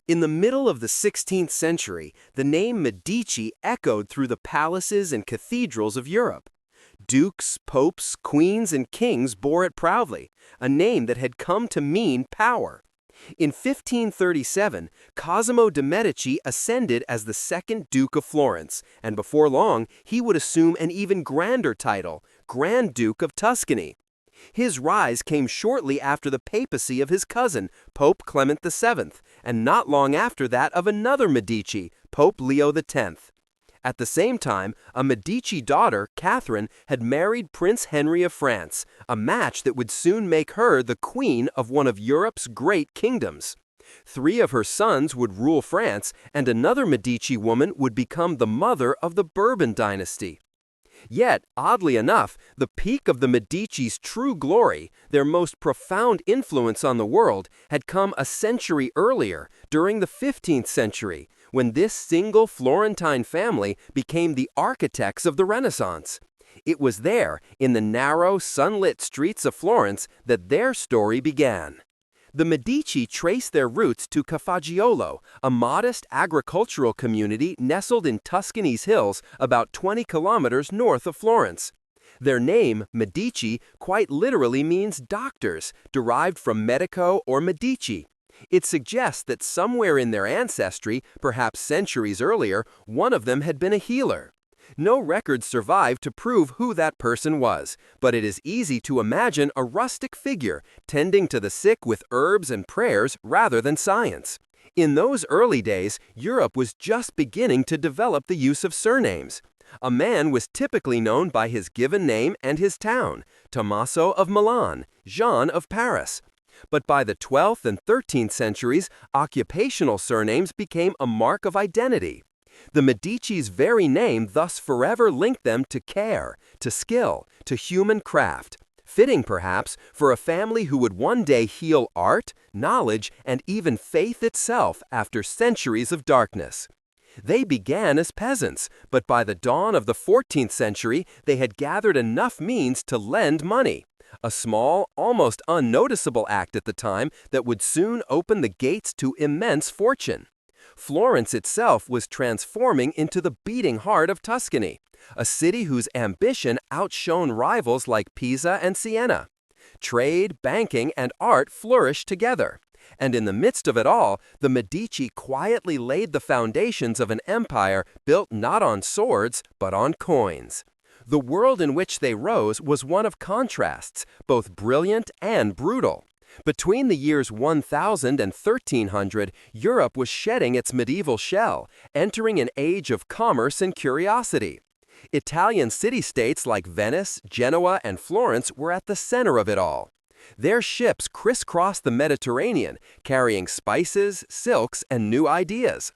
In the middle of the 16th century, the name Medici echoed through the palaces and cathedrals of Europe. Dukes, popes, queens, and kings bore it proudly, a name that had come to mean power. In 1537, Cosimo de' Medici ascended as the second Duke of Florence, and before long, he would assume an even grander title, Grand Duke of Tuscany. His rise came shortly after the papacy of his cousin, Pope Clement VII, and not long after that of another Medici, Pope Leo X. At the same time, a Medici daughter, Catherine, had married Prince Henry of France, a match that would soon make her the queen of one of Europe's great kingdoms. 3 of her sons would rule France, and another Medici woman would become the mother of the Bourbon dynasty. Yet, oddly enough, the peak of the Medici's true glory, their most profound influence on the world, had come a century earlier, during the 15th century, when this single Florentine family became the architects of the Renaissance. It was there, in the narrow, sunlit streets of Florence, that their story began. The Medici trace their roots to Cafaggiolo, a modest agricultural community nestled in Tuscany's hills about 20 kilometers north of Florence. Their name, Medici, quite literally means doctors, derived from Medico or Medici. It suggests that somewhere in their ancestry, perhaps centuries earlier, one of them had been a healer. No records survive to prove who that person was, but it is easy to imagine a rustic figure tending to the sick with herbs and prayers rather than science. In those early days, Europe was just beginning to develop the use of surnames. A man was typically known by his given name and his town, Tommaso of Milan, Jean of Paris. But by the 12th and 13th centuries, occupational surnames became a mark of identity. The Medici's very name thus forever linked them to care, to skill, to human craft. Fitting, perhaps, for a family who would one day heal art, knowledge, and even faith itself after centuries of darkness. They began as peasants, but by the dawn of the 14th century, they had gathered enough means to lend money. A small, almost unnoticeable act at the time that would soon open the gates to immense fortune. Florence itself was transforming into the beating heart of Tuscany, a city whose ambition outshone rivals like Pisa and Siena. Trade, banking, and art flourished together. And in the midst of it all, the Medici quietly laid the foundations of an empire built not on swords, but on coins. The world in which they rose was one of contrasts, both brilliant and brutal. Between the years 1000 and 1300, Europe was shedding its medieval shell, entering an age of commerce and curiosity. Italian city-states like Venice, Genoa, and Florence were at the center of it all. Their ships crisscrossed the Mediterranean, carrying spices, silks, and new ideas.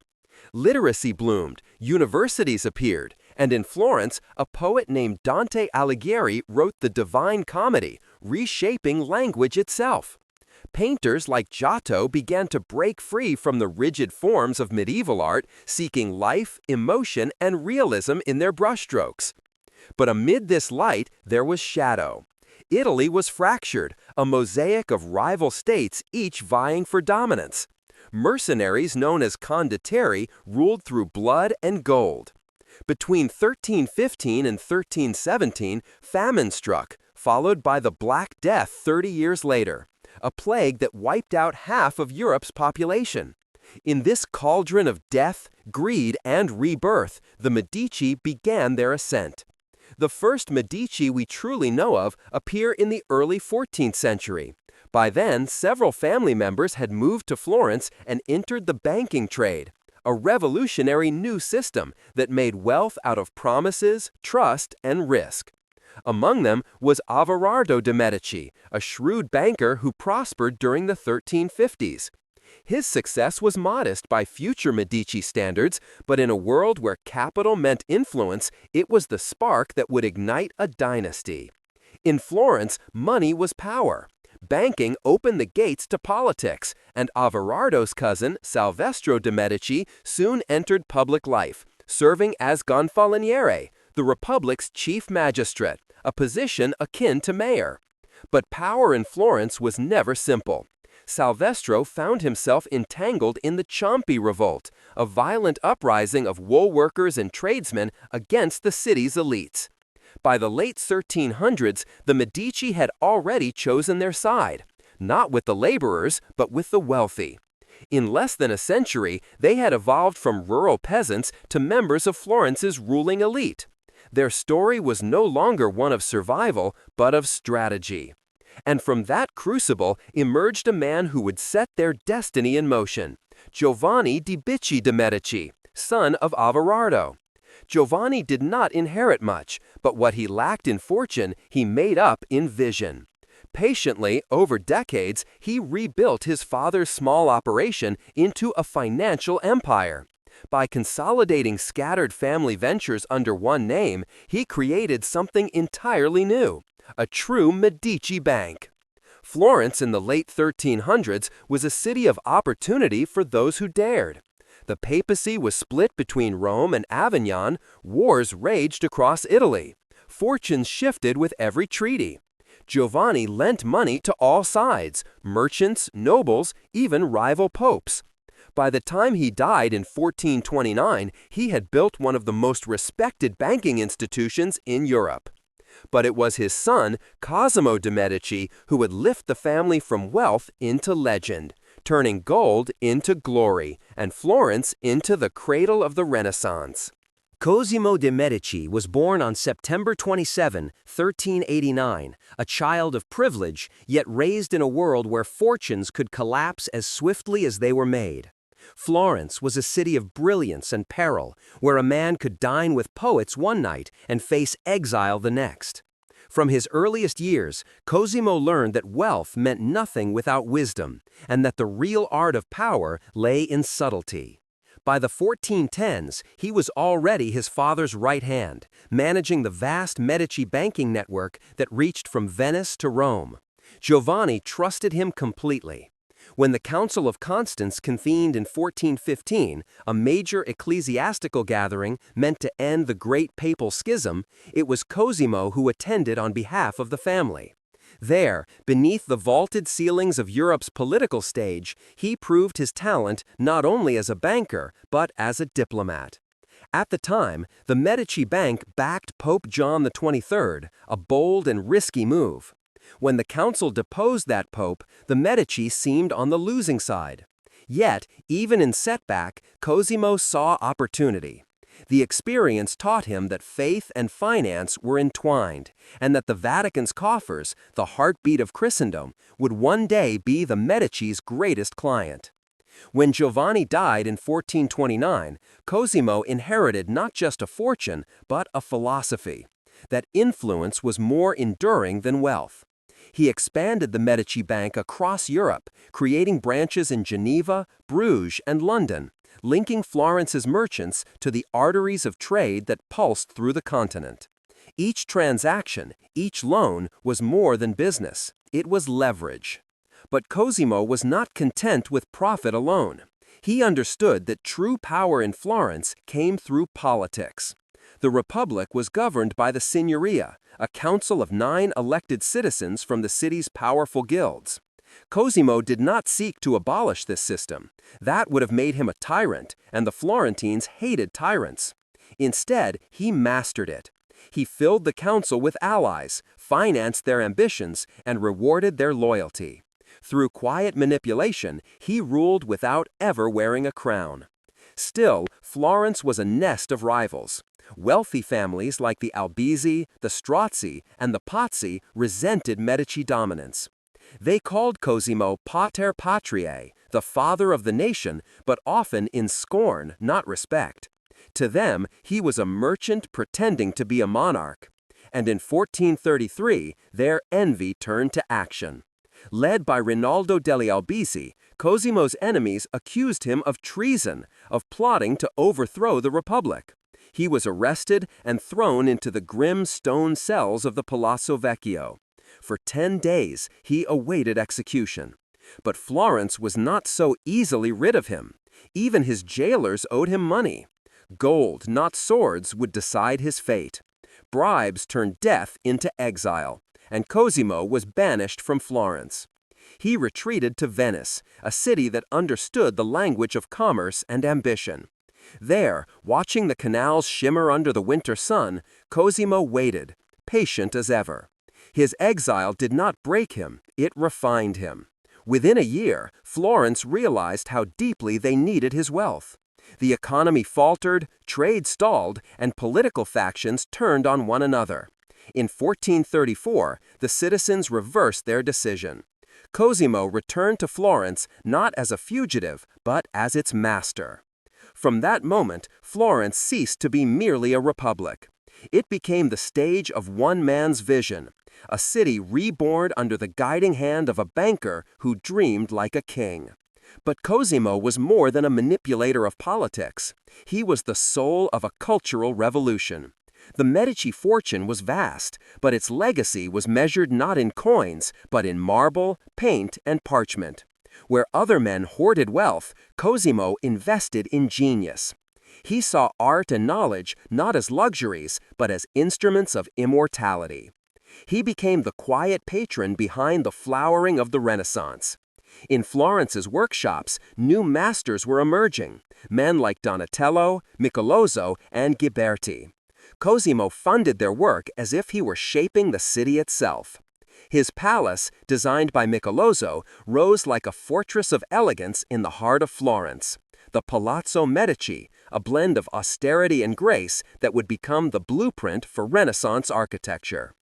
Literacy bloomed, universities appeared, and in Florence, a poet named Dante Alighieri wrote the Divine Comedy, reshaping language itself. Painters like Giotto began to break free from the rigid forms of medieval art, seeking life, emotion, and realism in their brushstrokes. But amid this light, there was shadow. Italy was fractured, a mosaic of rival states, each vying for dominance. Mercenaries known as condottieri ruled through blood and gold. Between 1315 and 1317, famine struck, followed by the Black Death 30 years later, a plague that wiped out half of Europe's population. In this cauldron of death, greed, and rebirth, the Medici began their ascent. The first Medici we truly know of appear in the early 14th century. By then, several family members had moved to Florence and entered the banking trade, a revolutionary new system that made wealth out of promises, trust, and risk. Among them was Averardo de' Medici, a shrewd banker who prospered during the 1350s. His success was modest by future Medici standards, but in a world where capital meant influence, it was the spark that would ignite a dynasty. In Florence, money was power. Banking opened the gates to politics, and Averardo's cousin, Salvestro de' Medici, soon entered public life, serving as Gonfaloniere, the Republic's chief magistrate, a position akin to mayor. But power in Florence was never simple. Salvestro found himself entangled in the Ciompi Revolt, a violent uprising of wool workers and tradesmen against the city's elites. By the late 1300s, the Medici had already chosen their side, not with the laborers, but with the wealthy. In less than a century, they had evolved from rural peasants to members of Florence's ruling elite. Their story was no longer one of survival, but of strategy. And from that crucible emerged a man who would set their destiny in motion, Giovanni di Bicci de' Medici, son of Averardo. Giovanni did not inherit much, but what he lacked in fortune, he made up in vision. Patiently, over decades, he rebuilt his father's small operation into a financial empire. By consolidating scattered family ventures under one name, he created something entirely new, a true Medici bank. Florence in the late 1300s was a city of opportunity for those who dared. The papacy was split between Rome and Avignon, wars raged across Italy. Fortunes shifted with every treaty. Giovanni lent money to all sides, merchants, nobles, even rival popes. By the time he died in 1429, he had built one of the most respected banking institutions in Europe. But it was his son, Cosimo de' Medici, who would lift the family from wealth into legend, turning gold into glory, and Florence into the cradle of the Renaissance. Cosimo de' Medici was born on September 27, 1389, a child of privilege, yet raised in a world where fortunes could collapse as swiftly as they were made. Florence was a city of brilliance and peril, where a man could dine with poets one night and face exile the next. From his earliest years, Cosimo learned that wealth meant nothing without wisdom, and that the real art of power lay in subtlety. By the 1410s, he was already his father's right hand, managing the vast Medici banking network that reached from Venice to Rome. Giovanni trusted him completely. When the Council of Constance convened in 1415, a major ecclesiastical gathering meant to end the Great Papal Schism, it was Cosimo who attended on behalf of the family. There, beneath the vaulted ceilings of Europe's political stage, he proved his talent not only as a banker, but as a diplomat. At the time, the Medici Bank backed Pope John XXIII, a bold and risky move. When the council deposed that pope, the Medici seemed on the losing side. Yet, even in setback, Cosimo saw opportunity. The experience taught him that faith and finance were entwined, and that the Vatican's coffers, the heartbeat of Christendom, would one day be the Medici's greatest client. When Giovanni died in 1429, Cosimo inherited not just a fortune, but a philosophy. That influence was more enduring than wealth. He expanded the Medici Bank across Europe, creating branches in Geneva, Bruges, and London, linking Florence's merchants to the arteries of trade that pulsed through the continent. Each transaction, each loan, was more than business. It was leverage. But Cosimo was not content with profit alone. He understood that true power in Florence came through politics. The Republic was governed by the Signoria, a council of 9 elected citizens from the city's powerful guilds. Cosimo did not seek to abolish this system. That would have made him a tyrant, and the Florentines hated tyrants. Instead, he mastered it. He filled the council with allies, financed their ambitions, and rewarded their loyalty. Through quiet manipulation, he ruled without ever wearing a crown. Still, Florence was a nest of rivals. Wealthy families like the Albizzi, the Strozzi, and the Pazzi resented Medici dominance. They called Cosimo Pater Patriae, the father of the nation, but often in scorn, not respect. To them, he was a merchant pretending to be a monarch. And in 1433, their envy turned to action. Led by Rinaldo degli Albizzi, Cosimo's enemies accused him of treason, of plotting to overthrow the Republic. He was arrested and thrown into the grim stone cells of the Palazzo Vecchio. For 10 days, he awaited execution. But Florence was not so easily rid of him. Even his jailers owed him money. Gold, not swords, would decide his fate. Bribes turned death into exile, and Cosimo was banished from Florence. He retreated to Venice, a city that understood the language of commerce and ambition. There, watching the canals shimmer under the winter sun, Cosimo waited, patient as ever. His exile did not break him, it refined him. Within a year, Florence realized how deeply they needed his wealth. The economy faltered, trade stalled, and political factions turned on one another. In 1434, the citizens reversed their decision. Cosimo returned to Florence not as a fugitive, but as its master. From that moment, Florence ceased to be merely a republic. It became the stage of one man's vision, a city reborn under the guiding hand of a banker who dreamed like a king. But Cosimo was more than a manipulator of politics. He was the soul of a cultural revolution. The Medici fortune was vast, but its legacy was measured not in coins, but in marble, paint, and parchment. Where other men hoarded wealth, Cosimo invested in genius. He saw art and knowledge not as luxuries, but as instruments of immortality. He became the quiet patron behind the flowering of the Renaissance. In Florence's workshops, new masters were emerging, men like Donatello, Michelangelo, and Ghiberti. Cosimo funded their work as if he were shaping the city itself. His palace, designed by Michelangelo, rose like a fortress of elegance in the heart of Florence. The Palazzo Medici, a blend of austerity and grace that would become the blueprint for Renaissance architecture.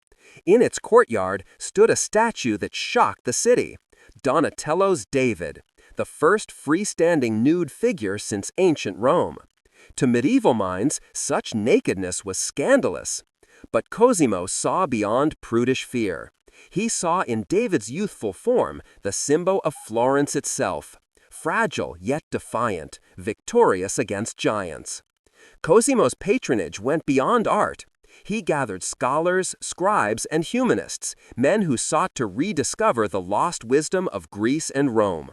In its courtyard stood a statue that shocked the city, Donatello's David, the first freestanding nude figure since ancient Rome. To medieval minds, such nakedness was scandalous. But Cosimo saw beyond prudish fear. He saw in David's youthful form the symbol of Florence itself, fragile yet defiant, victorious against giants. Cosimo's patronage went beyond art. He gathered scholars, scribes, and humanists, men who sought to rediscover the lost wisdom of Greece and Rome.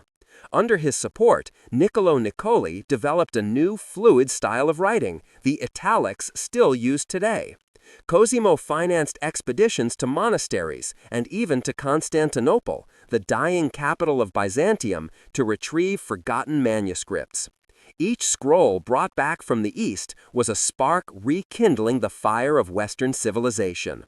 Under his support, Niccolò Niccoli developed a new, fluid style of writing, the italics still used today. Cosimo financed expeditions to monasteries and even to Constantinople, the dying capital of Byzantium, to retrieve forgotten manuscripts. Each scroll brought back from the East was a spark rekindling the fire of Western civilization.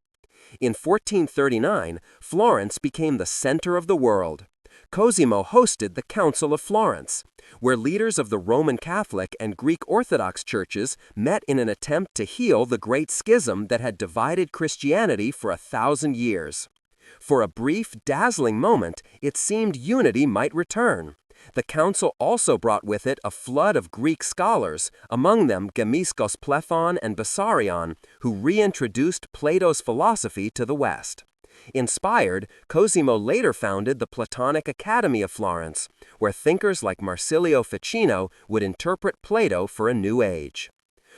In 1439, Florence became the center of the world. Cosimo hosted the Council of Florence, where leaders of the Roman Catholic and Greek Orthodox churches met in an attempt to heal the great schism that had divided Christianity for 1,000 years. For a brief, dazzling moment, it seemed unity might return. The council also brought with it a flood of Greek scholars, among them Gemiscus Plethon and Bessarion, who reintroduced Plato's philosophy to the West. Inspired, Cosimo later founded the Platonic Academy of Florence, where thinkers like Marsilio Ficino would interpret Plato for a new age.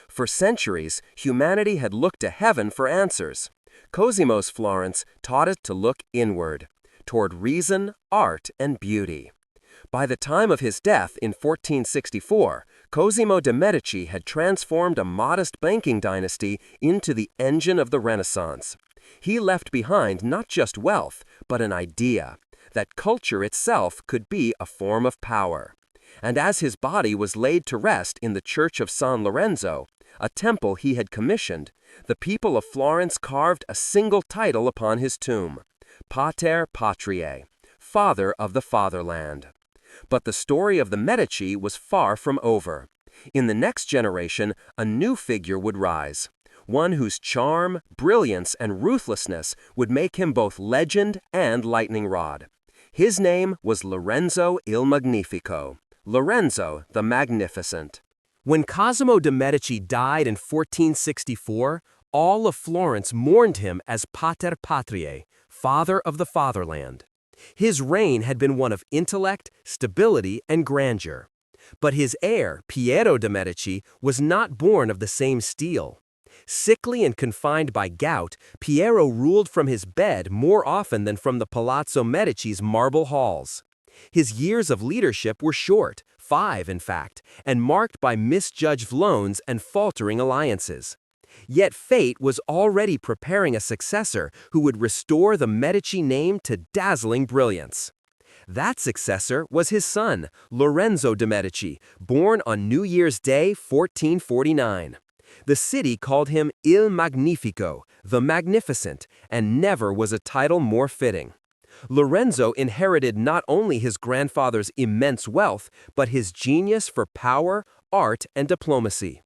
For centuries, humanity had looked to heaven for answers. Cosimo's Florence taught it to look inward, toward reason, art, and beauty. By the time of his death in 1464, Cosimo de' Medici had transformed a modest banking dynasty into the engine of the Renaissance. He left behind not just wealth, but an idea that culture itself could be a form of power. And as his body was laid to rest in the Church of San Lorenzo, a temple he had commissioned, the people of Florence carved a single title upon his tomb: Pater Patriae, Father of the Fatherland. But the story of the Medici was far from over. In the next generation, a new figure would rise, one whose charm, brilliance, and ruthlessness would make him both legend and lightning rod. His name was Lorenzo il Magnifico, Lorenzo the Magnificent. When Cosimo de' Medici died in 1464, all of Florence mourned him as Pater Patriae, Father of the Fatherland. His reign had been one of intellect, stability, and grandeur. But his heir, Piero de' Medici, was not born of the same steel. Sickly and confined by gout, Piero ruled from his bed more often than from the Palazzo Medici's marble halls. His years of leadership were short, 5 in fact, and marked by misjudged loans and faltering alliances. Yet fate was already preparing a successor who would restore the Medici name to dazzling brilliance. That successor was his son, Lorenzo de' Medici, born on New Year's Day, 1449. The city called him Il Magnifico, the Magnificent, and never was a title more fitting. Lorenzo inherited not only his grandfather's immense wealth, but his genius for power, art, and diplomacy.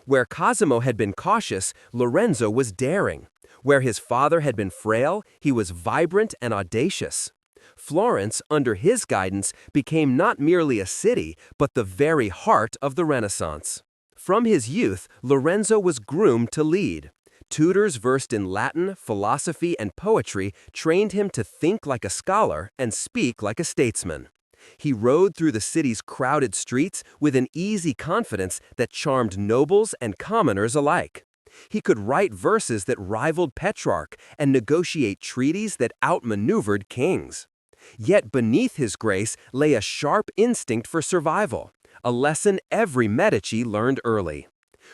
Where Cosimo had been cautious, Lorenzo was daring. Where his father had been frail, he was vibrant and audacious. Florence, under his guidance, became not merely a city, but the very heart of the Renaissance. From his youth, Lorenzo was groomed to lead. Tutors versed in Latin, philosophy, and poetry trained him to think like a scholar and speak like a statesman. He rode through the city's crowded streets with an easy confidence that charmed nobles and commoners alike. He could write verses that rivaled Petrarch and negotiate treaties that outmaneuvered kings. Yet beneath his grace lay a sharp instinct for survival, a lesson every Medici learned early.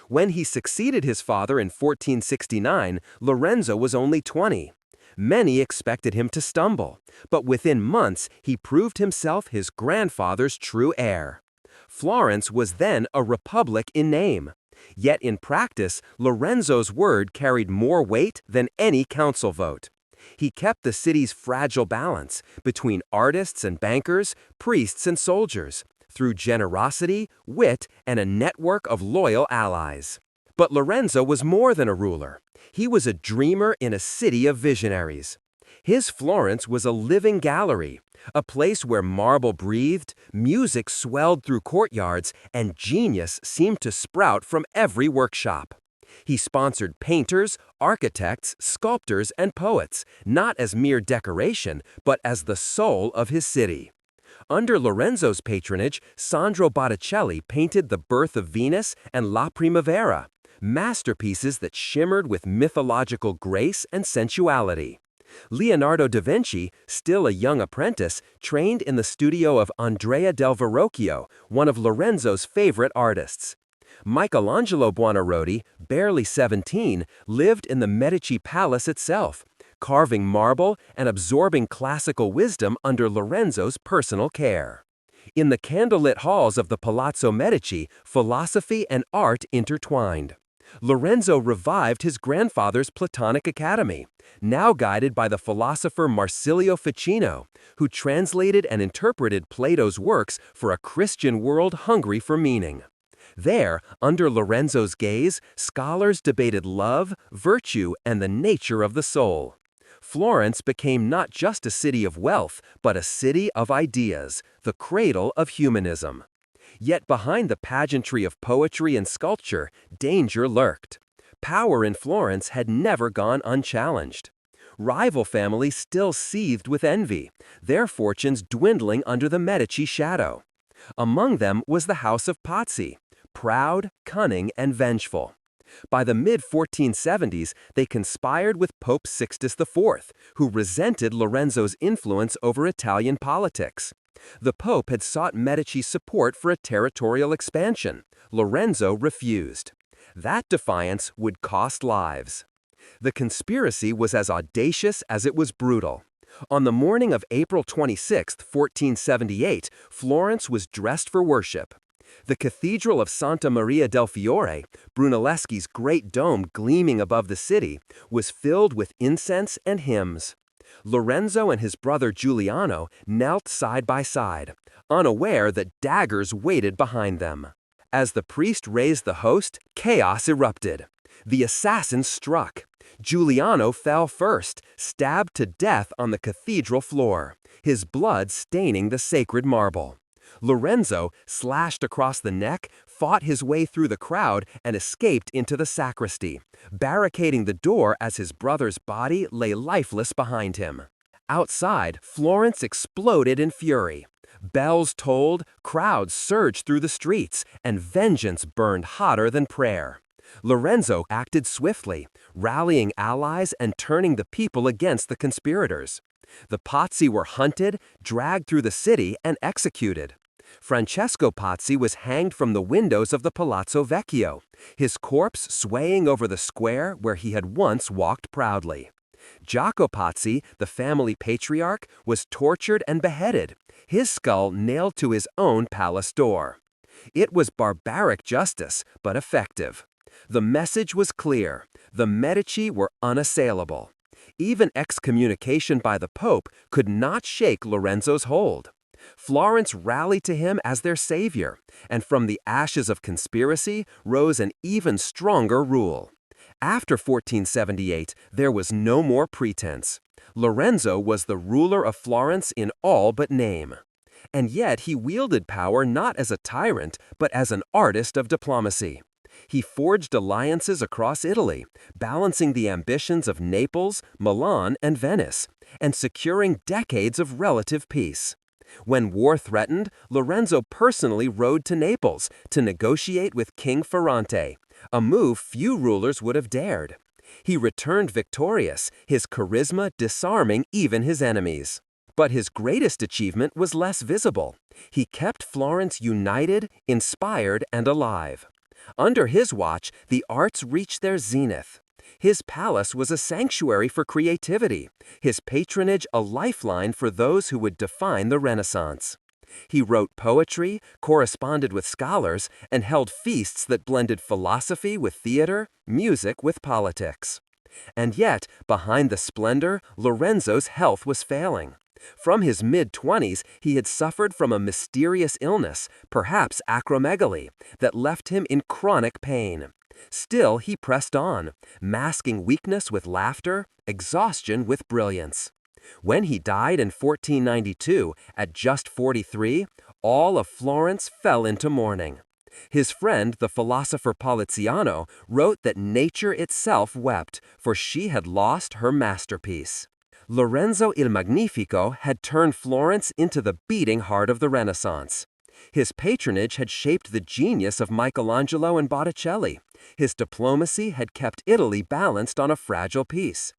When he succeeded his father in 1469, Lorenzo was only 20. Many expected him to stumble, but within months he proved himself his grandfather's true heir. Florence was then a republic in name. Yet in practice, Lorenzo's word carried more weight than any council vote. He kept the city's fragile balance between artists and bankers, priests and soldiers, through generosity, wit, and a network of loyal allies. But Lorenzo was more than a ruler. He was a dreamer in a city of visionaries. His Florence was a living gallery, a place where marble breathed, music swelled through courtyards, and genius seemed to sprout from every workshop. He sponsored painters, architects, sculptors, and poets, not as mere decoration, but as the soul of his city. Under Lorenzo's patronage, Sandro Botticelli painted The Birth of Venus and La Primavera, masterpieces that shimmered with mythological grace and sensuality. Leonardo da Vinci, still a young apprentice, trained in the studio of Andrea del Verrocchio, one of Lorenzo's favorite artists. Michelangelo Buonarroti, barely 17, lived in the Medici palace itself, carving marble and absorbing classical wisdom under Lorenzo's personal care. In the candlelit halls of the Palazzo Medici, philosophy and art intertwined. Lorenzo revived his grandfather's Platonic Academy, now guided by the philosopher Marsilio Ficino, who translated and interpreted Plato's works for a Christian world hungry for meaning. There, under Lorenzo's gaze, scholars debated love, virtue, and the nature of the soul. Florence became not just a city of wealth, but a city of ideas, the cradle of humanism. Yet behind the pageantry of poetry and sculpture, danger lurked. Power in Florence had never gone unchallenged. Rival families still seethed with envy, their fortunes dwindling under the Medici shadow. Among them was the House of Pazzi, proud, cunning, and vengeful. By the mid-1470s, they conspired with Pope Sixtus IV, who resented Lorenzo's influence over Italian politics. The Pope had sought Medici's support for a territorial expansion. Lorenzo refused. That defiance would cost lives. The conspiracy was as audacious as it was brutal. On the morning of April 26, 1478, Florence was dressed for worship. The Cathedral of Santa Maria del Fiore, Brunelleschi's great dome gleaming above the city, was filled with incense and hymns. Lorenzo and his brother Giuliano knelt side by side, unaware that daggers waited behind them. As the priest raised the host, chaos erupted. The assassin struck. Giuliano fell first, stabbed to death on the cathedral floor, his blood staining the sacred marble. Lorenzo, slashed across the neck, fought his way through the crowd and escaped into the sacristy, barricading the door as his brother's body lay lifeless behind him. Outside, Florence exploded in fury. Bells tolled, crowds surged through the streets, and vengeance burned hotter than prayer. Lorenzo acted swiftly, rallying allies and turning the people against the conspirators. The Pazzi were hunted, dragged through the city, and executed. Francesco Pazzi was hanged from the windows of the Palazzo Vecchio, his corpse swaying over the square where he had once walked proudly. Jacopazzi, the family patriarch, was tortured and beheaded, his skull nailed to his own palace door. It was barbaric justice, but effective. The message was clear: the Medici were unassailable. Even excommunication by the Pope could not shake Lorenzo's hold. Florence rallied to him as their savior, and from the ashes of conspiracy rose an even stronger rule. After 1478, there was no more pretense. Lorenzo was the ruler of Florence in all but name. And yet he wielded power not as a tyrant, but as an artist of diplomacy. He forged alliances across Italy, balancing the ambitions of Naples, Milan, and Venice, and securing decades of relative peace. When war threatened, Lorenzo personally rode to Naples to negotiate with King Ferrante, a move few rulers would have dared. He returned victorious, his charisma disarming even his enemies. But his greatest achievement was less visible. He kept Florence united, inspired, and alive. Under his watch, the arts reached their zenith. His palace was a sanctuary for creativity, his patronage a lifeline for those who would define the Renaissance. He wrote poetry, corresponded with scholars, and held feasts that blended philosophy with theater, music with politics. And yet, behind the splendor, Lorenzo's health was failing. From his mid-20s, he had suffered from a mysterious illness, perhaps acromegaly, that left him in chronic pain. Still, he pressed on, masking weakness with laughter, exhaustion with brilliance. When he died in 1492, at just 43, all of Florence fell into mourning. His friend, the philosopher Poliziano, wrote that nature itself wept, for she had lost her masterpiece. Lorenzo il Magnifico had turned Florence into the beating heart of the Renaissance. His patronage had shaped the genius of Michelangelo and Botticelli. His diplomacy had kept Italy balanced on a fragile peace.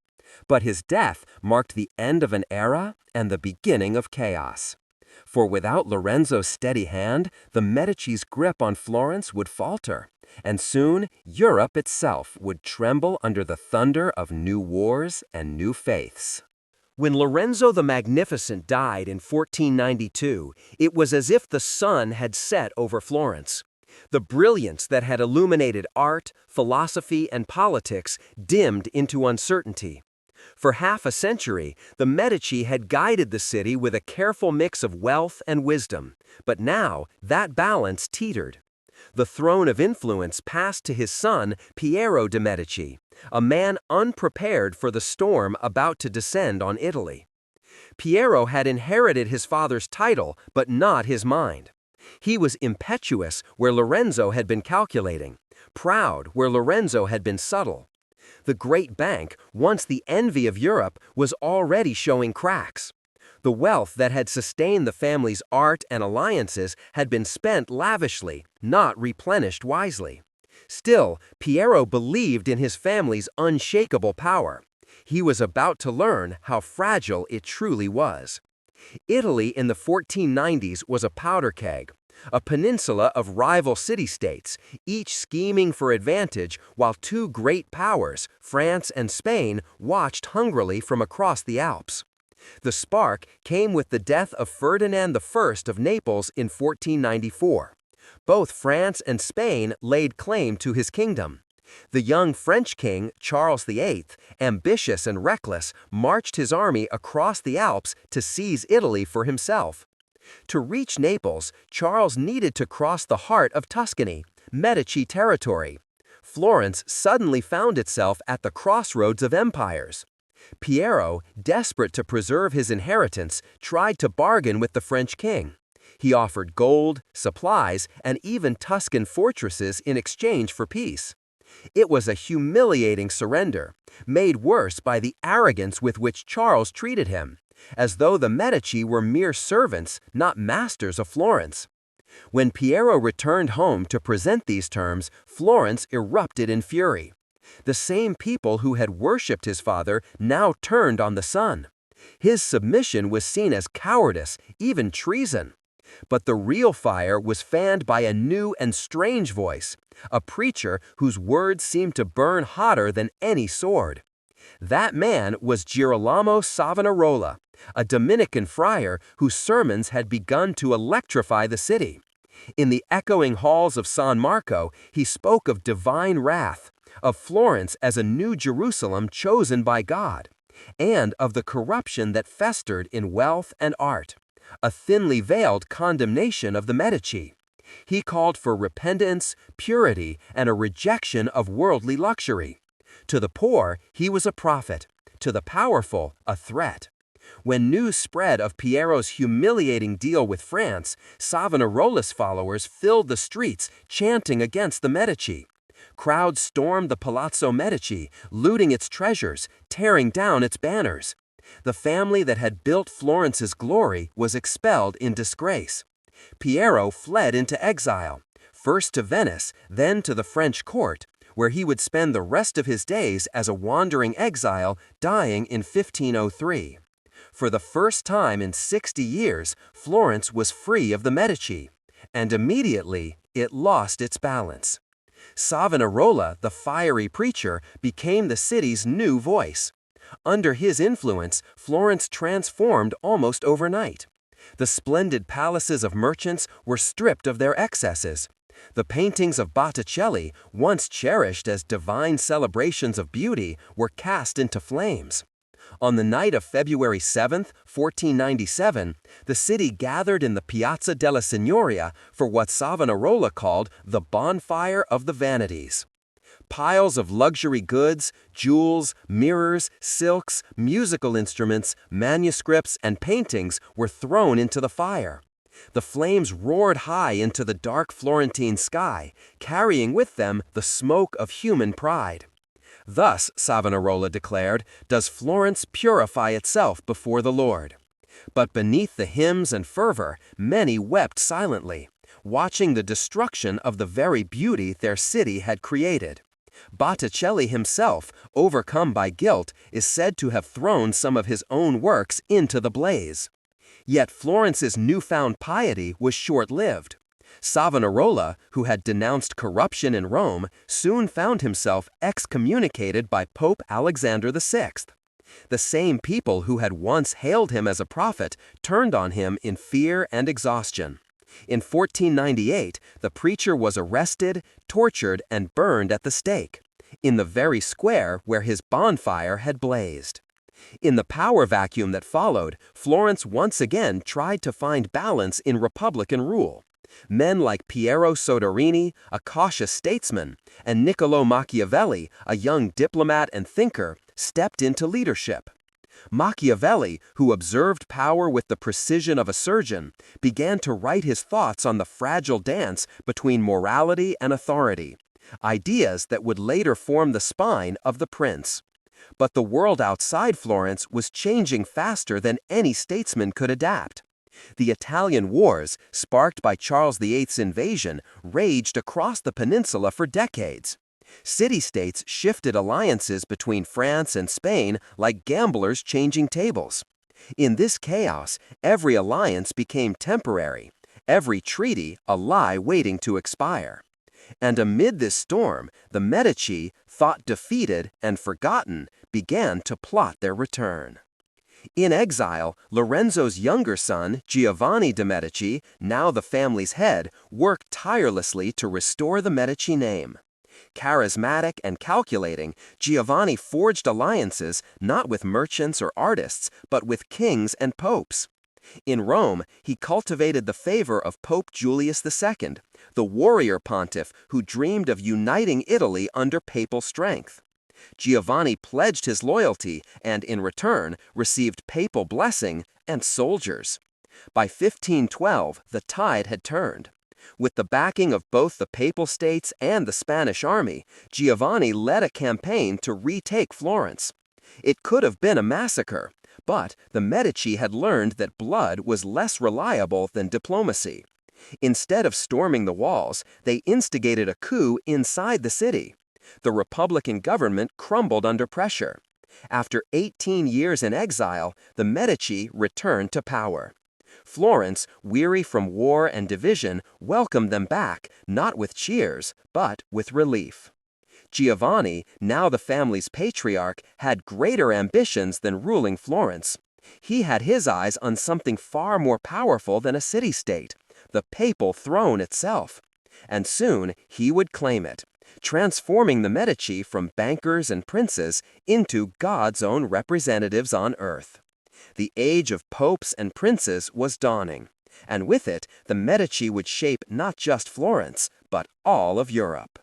But his death marked the end of an era and the beginning of chaos. For without Lorenzo's steady hand, the Medici's grip on Florence would falter, and soon Europe itself would tremble under the thunder of new wars and new faiths. When Lorenzo the Magnificent died in 1492, it was as if the sun had set over Florence. The brilliance that had illuminated art, philosophy, and politics dimmed into uncertainty. For half a century, the Medici had guided the city with a careful mix of wealth and wisdom, but now that balance teetered. The throne of influence passed to his son, Piero de' Medici, a man unprepared for the storm about to descend on Italy. Piero had inherited his father's title, but not his mind. He was impetuous where Lorenzo had been calculating, proud where Lorenzo had been subtle. The great bank, once the envy of Europe, was already showing cracks. The wealth that had sustained the family's art and alliances had been spent lavishly, not replenished wisely. Still, Piero believed in his family's unshakable power. He was about to learn how fragile it truly was. Italy in the 1490s was a powder keg, a peninsula of rival city-states, each scheming for advantage while two great powers, France and Spain, watched hungrily from across the Alps. The spark came with the death of Ferdinand I of Naples in 1494. Both France and Spain laid claim to his kingdom. The young French king, Charles VIII, ambitious and reckless, marched his army across the Alps to seize Italy for himself. To reach Naples, Charles needed to cross the heart of Tuscany, Medici territory. Florence suddenly found itself at the crossroads of empires. Piero, desperate to preserve his inheritance, tried to bargain with the French king. He offered gold, supplies, and even Tuscan fortresses in exchange for peace. It was a humiliating surrender, made worse by the arrogance with which Charles treated him, as though the Medici were mere servants, not masters of Florence. When Piero returned home to present these terms, Florence erupted in fury. The same people who had worshipped his father now turned on the son. His submission was seen as cowardice, even treason. But the real fire was fanned by a new and strange voice, a preacher whose words seemed to burn hotter than any sword. That man was Girolamo Savonarola, a Dominican friar whose sermons had begun to electrify the city. In the echoing halls of San Marco, he spoke of divine wrath, of Florence as a new Jerusalem chosen by God, and of the corruption that festered in wealth and art, a thinly veiled condemnation of the Medici. He called for repentance, purity, and a rejection of worldly luxury. To the poor, he was a prophet; to the powerful, a threat. When news spread of Piero's humiliating deal with France, Savonarola's followers filled the streets chanting against the Medici. Crowds stormed the Palazzo Medici, looting its treasures, tearing down its banners. The family that had built Florence's glory was expelled in disgrace. Piero fled into exile, first to Venice, then to the French court, where he would spend the rest of his days as a wandering exile, dying in 1503. For the first time in 60 years, Florence was free of the Medici, and immediately it lost its balance. Savonarola, the fiery preacher, became the city's new voice. Under his influence, Florence transformed almost overnight. The splendid palaces of merchants were stripped of their excesses. The paintings of Botticelli, once cherished as divine celebrations of beauty, were cast into flames. On the night of February 7, 1497, the city gathered in the Piazza della Signoria for what Savonarola called the bonfire of the vanities. Piles of luxury goods, jewels, mirrors, silks, musical instruments, manuscripts, and paintings were thrown into the fire. The flames roared high into the dark Florentine sky, carrying with them the smoke of human pride. Thus, Savonarola declared, does Florence purify itself before the Lord. But beneath the hymns and fervor, many wept silently, watching the destruction of the very beauty their city had created. Botticelli himself, overcome by guilt, is said to have thrown some of his own works into the blaze. Yet Florence's newfound piety was short-lived. Savonarola, who had denounced corruption in Rome, soon found himself excommunicated by Pope Alexander VI. The same people who had once hailed him as a prophet turned on him in fear and exhaustion. In 1498, the preacher was arrested, tortured, and burned at the stake, in the very square where his bonfire had blazed. In the power vacuum that followed, Florence once again tried to find balance in republican rule. Men like Piero Soderini, a cautious statesman, and Niccolò Machiavelli, a young diplomat and thinker, stepped into leadership. Machiavelli, who observed power with the precision of a surgeon, began to write his thoughts on the fragile dance between morality and authority, ideas that would later form the spine of the prince. But the world outside Florence was changing faster than any statesman could adapt. The Italian wars, sparked by Charles VIII's invasion, raged across the peninsula for decades. City-states shifted alliances between France and Spain like gamblers changing tables. In this chaos, every alliance became temporary, every treaty a lie waiting to expire. And amid this storm, the Medici, thought defeated and forgotten, began to plot their return. In exile, Lorenzo's younger son, Giovanni de' Medici, now the family's head, worked tirelessly to restore the Medici name. Charismatic and calculating, Giovanni forged alliances not with merchants or artists, but with kings and popes. In Rome, he cultivated the favor of Pope Julius II, the warrior pontiff who dreamed of uniting Italy under papal strength. Giovanni pledged his loyalty and, in return, received papal blessing and soldiers. By 1512, the tide had turned. With the backing of both the Papal States and the Spanish army, Giovanni led a campaign to retake Florence. It could have been a massacre, but the Medici had learned that blood was less reliable than diplomacy. Instead of storming the walls, they instigated a coup inside the city. The Republican government crumbled under pressure. After 18 years in exile, the Medici returned to power. Florence, weary from war and division, welcomed them back, not with cheers, but with relief. Giovanni, now the family's patriarch, had greater ambitions than ruling Florence. He had his eyes on something far more powerful than a city-state, the papal throne itself. And soon he would claim it, transforming the Medici from bankers and princes into God's own representatives on earth. The age of popes and princes was dawning, and with it, the Medici would shape not just Florence, but all of Europe.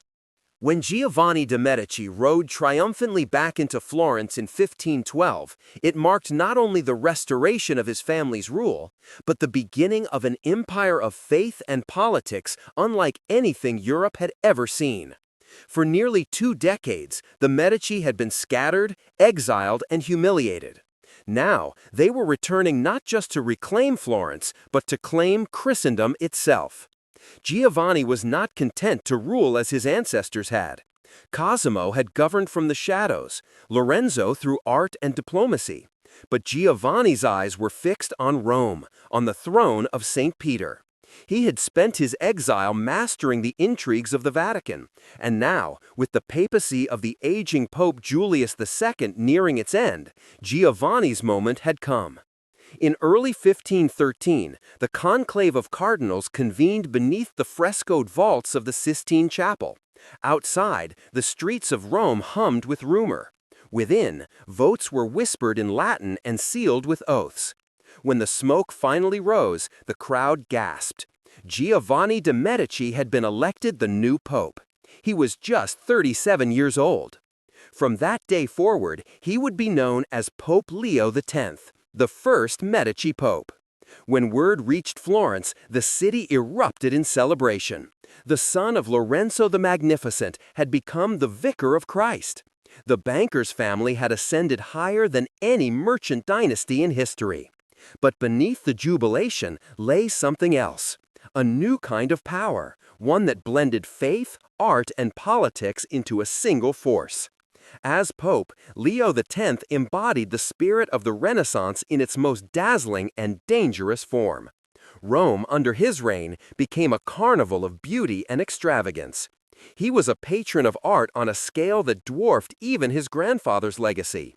When Giovanni de' Medici rode triumphantly back into Florence in 1512, it marked not only the restoration of his family's rule, but the beginning of an empire of faith and politics unlike anything Europe had ever seen. For nearly 2 decades, the Medici had been scattered, exiled, and humiliated. Now, they were returning not just to reclaim Florence, but to claim Christendom itself. Giovanni was not content to rule as his ancestors had. Cosimo had governed from the shadows, Lorenzo through art and diplomacy. But Giovanni's eyes were fixed on Rome, on the throne of St. Peter. He had spent his exile mastering the intrigues of the Vatican, and now, with the papacy of the aging Pope Julius II nearing its end, Giovanni's moment had come. In early 1513, the conclave of cardinals convened beneath the frescoed vaults of the Sistine Chapel. Outside, the streets of Rome hummed with rumor. Within, votes were whispered in Latin and sealed with oaths. When the smoke finally rose, the crowd gasped. Giovanni de' Medici had been elected the new pope. He was just 37 years old. From that day forward, he would be known as Pope Leo X, the first Medici pope. When word reached Florence, the city erupted in celebration. The son of Lorenzo the Magnificent had become the vicar of Christ. The banker's family had ascended higher than any merchant dynasty in history. But beneath the jubilation lay something else, a new kind of power, one that blended faith, art, and politics into a single force. As Pope, Leo X embodied the spirit of the Renaissance in its most dazzling and dangerous form. Rome, under his reign, became a carnival of beauty and extravagance. He was a patron of art on a scale that dwarfed even his grandfather's legacy.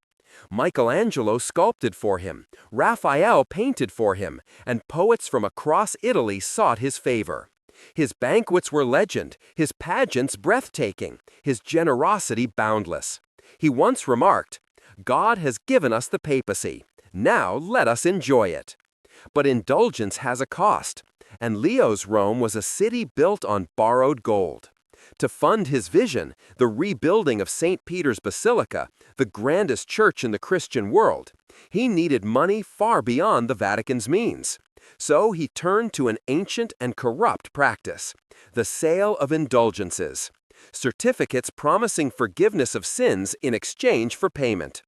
Michelangelo sculpted for him, Raphael painted for him, and poets from across Italy sought his favor. His banquets were legend, his pageants breathtaking, his generosity boundless. He once remarked, "God has given us the papacy. Now let us enjoy it." But indulgence has a cost, and Leo's Rome was a city built on borrowed gold. To fund his vision, the rebuilding of St. Peter's Basilica, the grandest church in the Christian world, he needed money far beyond the Vatican's means. So he turned to an ancient and corrupt practice, the sale of indulgences, certificates promising forgiveness of sins in exchange for payment.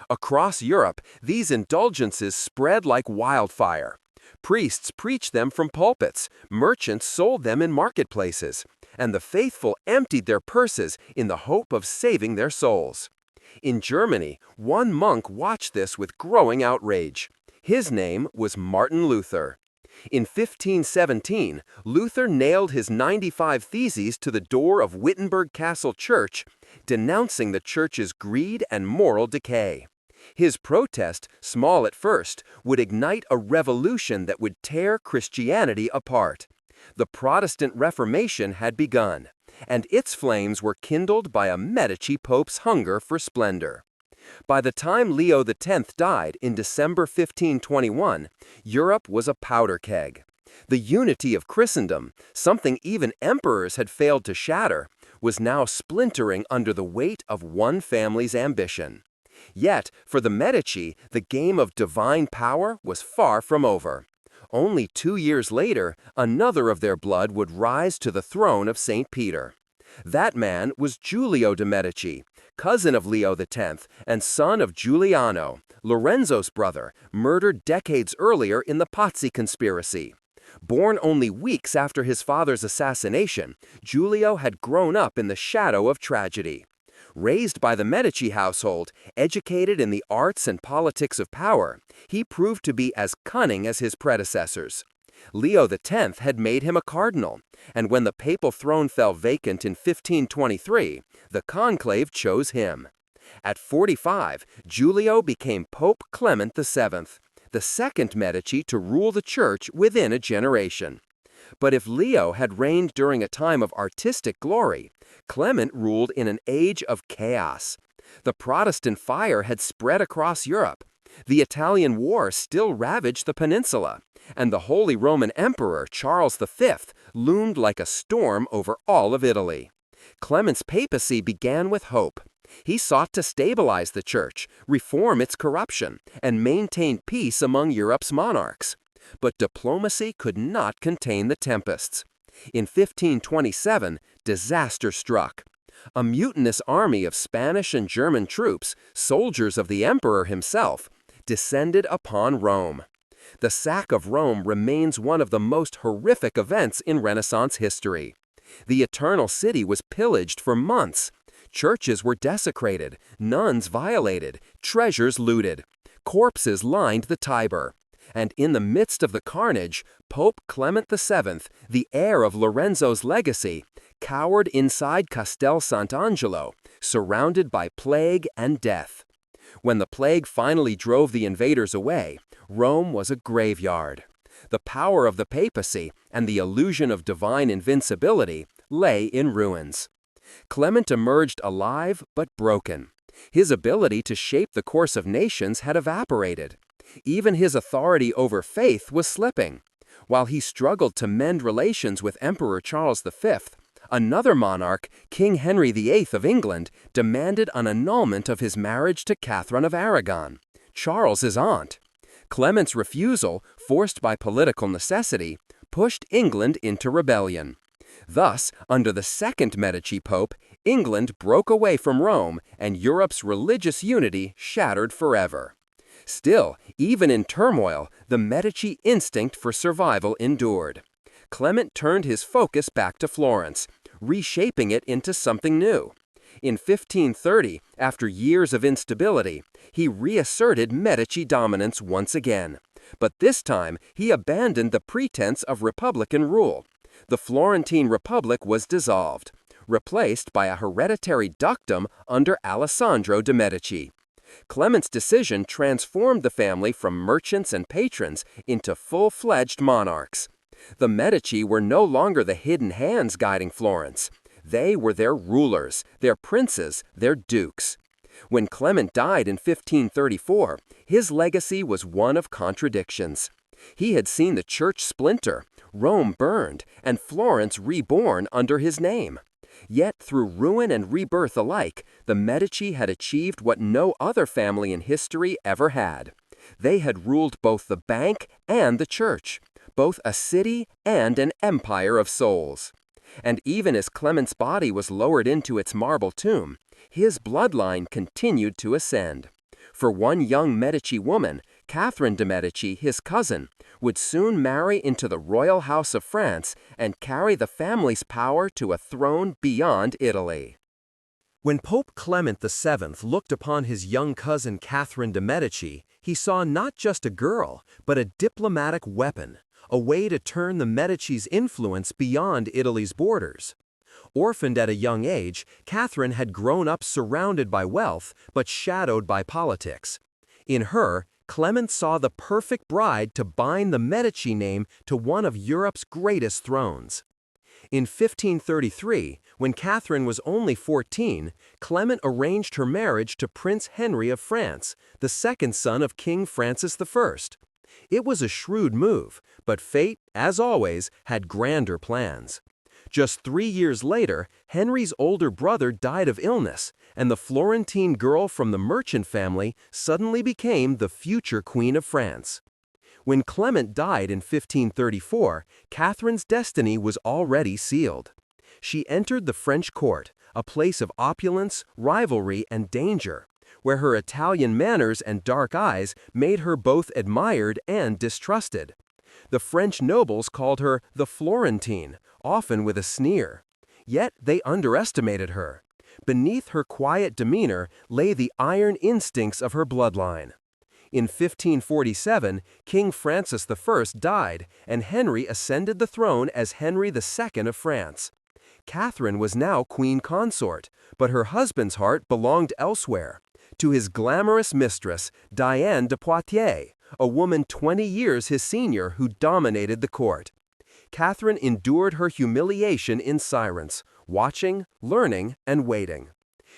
Across Europe, these indulgences spread like wildfire. Priests preached them from pulpits, merchants sold them in marketplaces, and the faithful emptied their purses in the hope of saving their souls. In Germany, one monk watched this with growing outrage. His name was Martin Luther. In 1517, Luther nailed his 95 Theses to the door of Wittenberg Castle Church, denouncing the church's greed and moral decay. His protest, small at first, would ignite a revolution that would tear Christianity apart. The Protestant Reformation had begun, and its flames were kindled by a Medici pope's hunger for splendor. By the time Leo X died in December 1521, Europe was a powder keg. The unity of Christendom, something even emperors had failed to shatter, was now splintering under the weight of one family's ambition. Yet, for the Medici, the game of divine power was far from over. Only 2 years later, another of their blood would rise to the throne of St. Peter. That man was Giulio de' Medici, cousin of Leo X and son of Giuliano, Lorenzo's brother, murdered decades earlier in the Pazzi conspiracy. Born only weeks after his father's assassination, Giulio had grown up in the shadow of tragedy. Raised by the Medici household, educated in the arts and politics of power, he proved to be as cunning as his predecessors. Leo X had made him a cardinal, and when the papal throne fell vacant in 1523, the conclave chose him. At 45, Giulio became Pope Clement VII, the second Medici to rule the church within a generation. But if Leo had reigned during a time of artistic glory, Clement ruled in an age of chaos. The Protestant fire had spread across Europe. The Italian War still ravaged the peninsula, and the Holy Roman Emperor Charles V loomed like a storm over all of Italy. Clement's papacy began with hope. He sought to stabilize the church, reform its corruption, and maintain peace among Europe's monarchs. But diplomacy could not contain the tempests. In 1527, disaster struck. A mutinous army of Spanish and German troops, soldiers of the emperor himself, descended upon Rome. The sack of Rome remains one of the most horrific events in Renaissance history. The Eternal City was pillaged for months. Churches were desecrated, nuns violated, treasures looted. Corpses lined the Tiber. And in the midst of the carnage, Pope Clement VII, the heir of Lorenzo's legacy, cowered inside Castel Sant'Angelo, surrounded by plague and death. When the plague finally drove the invaders away, Rome was a graveyard. The power of the papacy and the illusion of divine invincibility lay in ruins. Clement emerged alive but broken. His ability to shape the course of nations had evaporated. Even his authority over faith was slipping. While he struggled to mend relations with Emperor Charles V, another monarch, King Henry VIII of England, demanded an annulment of his marriage to Catherine of Aragon, Charles's aunt. Clement's refusal, forced by political necessity, pushed England into rebellion. Thus, under the second Medici pope, England broke away from Rome and Europe's religious unity shattered forever. Still, even in turmoil, the Medici instinct for survival endured. Clement turned his focus back to Florence, reshaping it into something new. In 1530, after years of instability, he reasserted Medici dominance once again. But this time, he abandoned the pretense of republican rule. The Florentine Republic was dissolved, replaced by a hereditary dukedom under Alessandro de' Medici. Clement's decision transformed the family from merchants and patrons into full-fledged monarchs. The Medici were no longer the hidden hands guiding Florence. They were their rulers, their princes, their dukes. When Clement died in 1534, his legacy was one of contradictions. He had seen the church splinter, Rome burned, and Florence reborn under his name. Yet, through ruin and rebirth alike, the Medici had achieved what no other family in history ever had. They had ruled both the bank and the church, both a city and an empire of souls. And even as Clement's body was lowered into its marble tomb, his bloodline continued to ascend. For one young Medici woman, Catherine de' Medici, his cousin, would soon marry into the royal house of France and carry the family's power to a throne beyond Italy. When Pope Clement VII looked upon his young cousin Catherine de' Medici, he saw not just a girl, but a diplomatic weapon, a way to turn the Medici's influence beyond Italy's borders. Orphaned at a young age, Catherine had grown up surrounded by wealth, but shadowed by politics. In her, Clement saw the perfect bride to bind the Medici name to one of Europe's greatest thrones. In 1533, when Catherine was only 14, Clement arranged her marriage to Prince Henry of France, the second son of King Francis I. It was a shrewd move, but fate, as always, had grander plans. Just 3 years later, Henry's older brother died of illness, and the Florentine girl from the merchant family suddenly became the future Queen of France. When Clement died in 1534, Catherine's destiny was already sealed. She entered the French court, a place of opulence, rivalry, and danger, where her Italian manners and dark eyes made her both admired and distrusted. The French nobles called her the Florentine, often with a sneer. Yet they underestimated her. Beneath her quiet demeanor lay the iron instincts of her bloodline. In 1547, King Francis I died, and Henry ascended the throne as Henry II of France. Catherine was now queen consort, but her husband's heart belonged elsewhere, to his glamorous mistress, Diane de Poitiers, a woman 20 years his senior who dominated the court. Catherine endured her humiliation in silence, watching, learning, and waiting.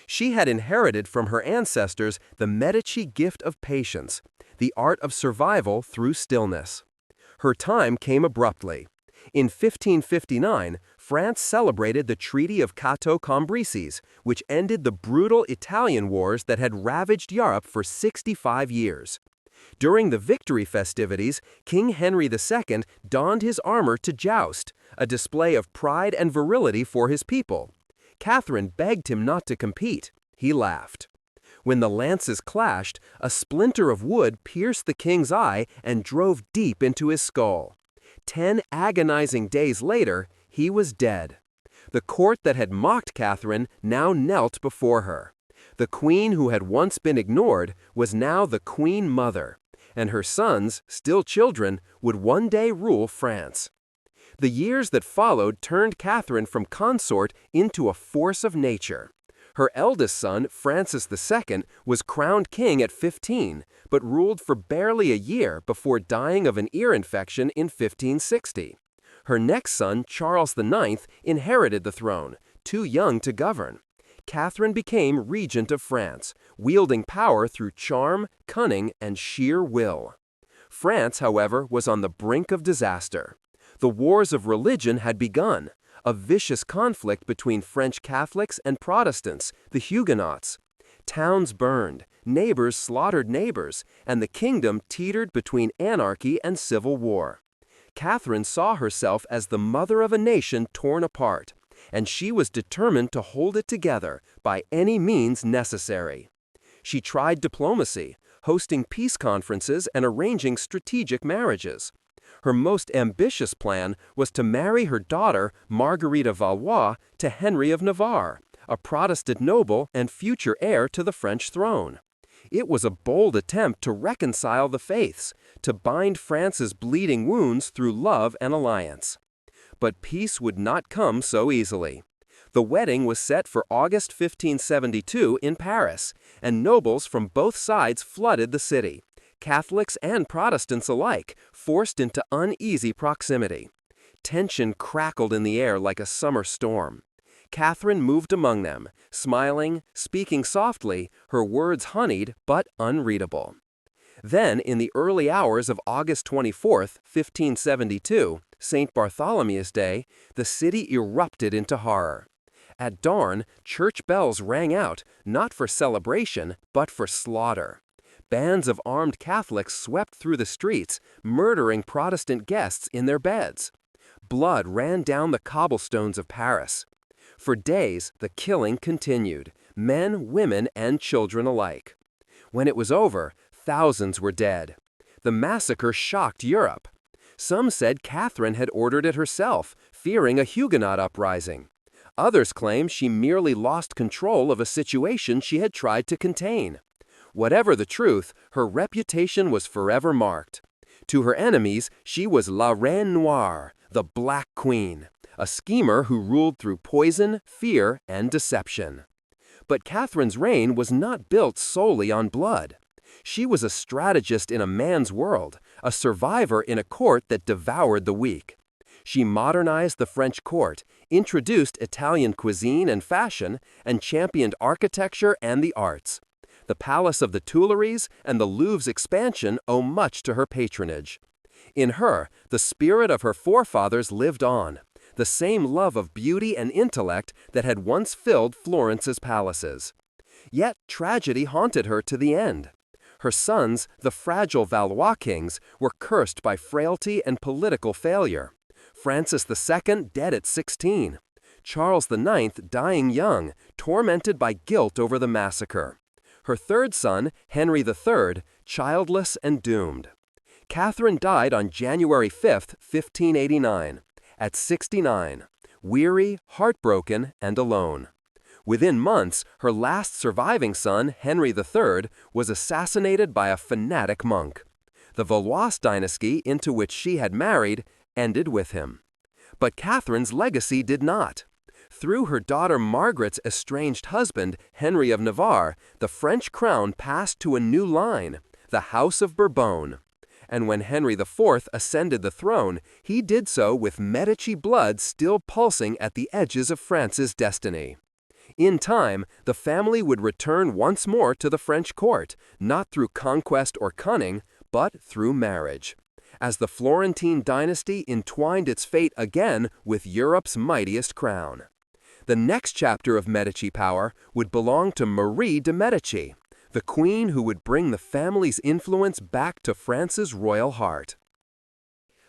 She had inherited from her ancestors the Medici gift of patience, the art of survival through stillness. Her time came abruptly. In 1559, France celebrated the Treaty of Cateau Cambrésis, which ended the brutal Italian wars that had ravaged Europe for 65 years. During the victory festivities, King Henry II donned his armor to joust, a display of pride and virility for his people. Catherine begged him not to compete. He laughed. When the lances clashed, a splinter of wood pierced the king's eye and drove deep into his skull. 10 agonizing days later, he was dead. The court that had mocked Catherine now knelt before her. The queen who had once been ignored was now the queen mother, and her sons, still children, would one day rule France. The years that followed turned Catherine from consort into a force of nature. Her eldest son, Francis II, was crowned king at 15, but ruled for barely a year before dying of an ear infection in 1560. Her next son, Charles IX, inherited the throne, too young to govern. Catherine became regent of France, wielding power through charm, cunning, and sheer will. France, however, was on the brink of disaster. The wars of religion had begun, a vicious conflict between French Catholics and Protestants, the Huguenots. Towns burned, neighbors slaughtered neighbors, and the kingdom teetered between anarchy and civil war. Catherine saw herself as the mother of a nation torn apart, and she was determined to hold it together by any means necessary. She tried diplomacy, hosting peace conferences and arranging strategic marriages. Her most ambitious plan was to marry her daughter, Marguerite of Valois, to Henry of Navarre, a Protestant noble and future heir to the French throne. It was a bold attempt to reconcile the faiths, to bind France's bleeding wounds through love and alliance. But peace would not come so easily. The wedding was set for August 1572 in Paris, and nobles from both sides flooded the city. Catholics and Protestants alike, forced into uneasy proximity. Tension crackled in the air like a summer storm. Catherine moved among them, smiling, speaking softly, her words honeyed but unreadable. Then, in the early hours of August 24, 1572, St. Bartholomew's Day, the city erupted into horror. At dawn, church bells rang out, not for celebration, but for slaughter. Bands of armed Catholics swept through the streets, murdering Protestant guests in their beds. Blood ran down the cobblestones of Paris. For days, the killing continued, men, women, and children alike. When it was over, thousands were dead. The massacre shocked Europe. Some said Catherine had ordered it herself, fearing a Huguenot uprising. Others claimed she merely lost control of a situation she had tried to contain. Whatever the truth, her reputation was forever marked. To her enemies, she was La Reine Noire, the Black Queen, a schemer who ruled through poison, fear, and deception. But Catherine's reign was not built solely on blood. She was a strategist in a man's world, a survivor in a court that devoured the weak. She modernized the French court, introduced Italian cuisine and fashion, and championed architecture and the arts. The Palace of the Tuileries and the Louvre's expansion owe much to her patronage. In her, the spirit of her forefathers lived on, the same love of beauty and intellect that had once filled Florence's palaces. Yet tragedy haunted her to the end. Her sons, the fragile Valois kings, were cursed by frailty and political failure. Francis II dead at 16. Charles IX dying young, tormented by guilt over the massacre. Her third son, Henry III, childless and doomed. Catherine died on January 5, 1589, at 69, weary, heartbroken, and alone. Within months, her last surviving son, Henry III, was assassinated by a fanatic monk. The Valois dynasty, into which she had married, ended with him. But Catherine's legacy did not. Through her daughter Margaret's estranged husband, Henry of Navarre, the French crown passed to a new line, the House of Bourbon. And when Henry IV ascended the throne, he did so with Medici blood still pulsing at the edges of France's destiny. In time, the family would return once more to the French court, not through conquest or cunning, but through marriage, as the Florentine dynasty entwined its fate again with Europe's mightiest crown. The next chapter of Medici power would belong to Marie de Medici, the queen who would bring the family's influence back to France's royal heart.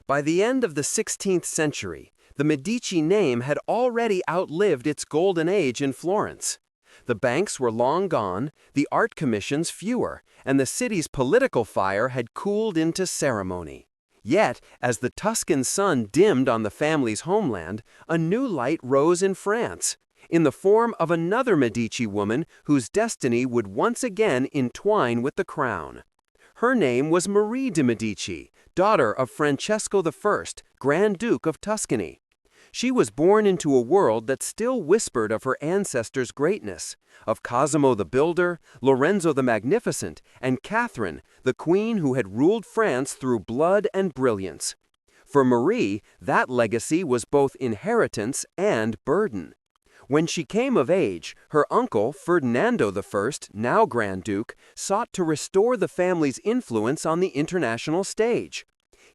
By the end of the 16th century, the Medici name had already outlived its golden age in Florence. The banks were long gone, the art commissions fewer, and the city's political fire had cooled into ceremony. Yet, as the Tuscan sun dimmed on the family's homeland, a new light rose in France, in the form of another Medici woman whose destiny would once again entwine with the crown. Her name was Marie de Medici, daughter of Francesco I, Grand Duke of Tuscany. She was born into a world that still whispered of her ancestors' greatness, of Cosimo the Builder, Lorenzo the Magnificent, and Catherine, the queen who had ruled France through blood and brilliance. For Marie, that legacy was both inheritance and burden. When she came of age, her uncle, Ferdinando I, now Grand Duke, sought to restore the family's influence on the international stage.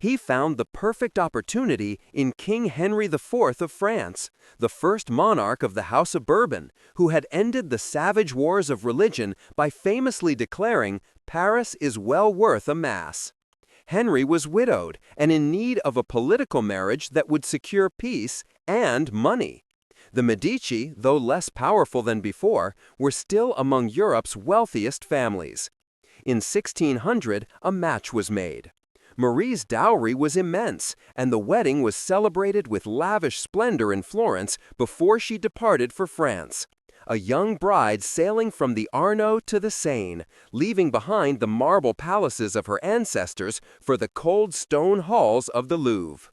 He found the perfect opportunity in King Henry IV of France, the first monarch of the House of Bourbon, who had ended the savage wars of religion by famously declaring, "Paris is well worth a mass." Henry was widowed and in need of a political marriage that would secure peace and money. The Medici, though less powerful than before, were still among Europe's wealthiest families. In 1600, a match was made. Marie's dowry was immense, and the wedding was celebrated with lavish splendor in Florence before she departed for France. A young bride sailing from the Arno to the Seine, leaving behind the marble palaces of her ancestors for the cold stone halls of the Louvre.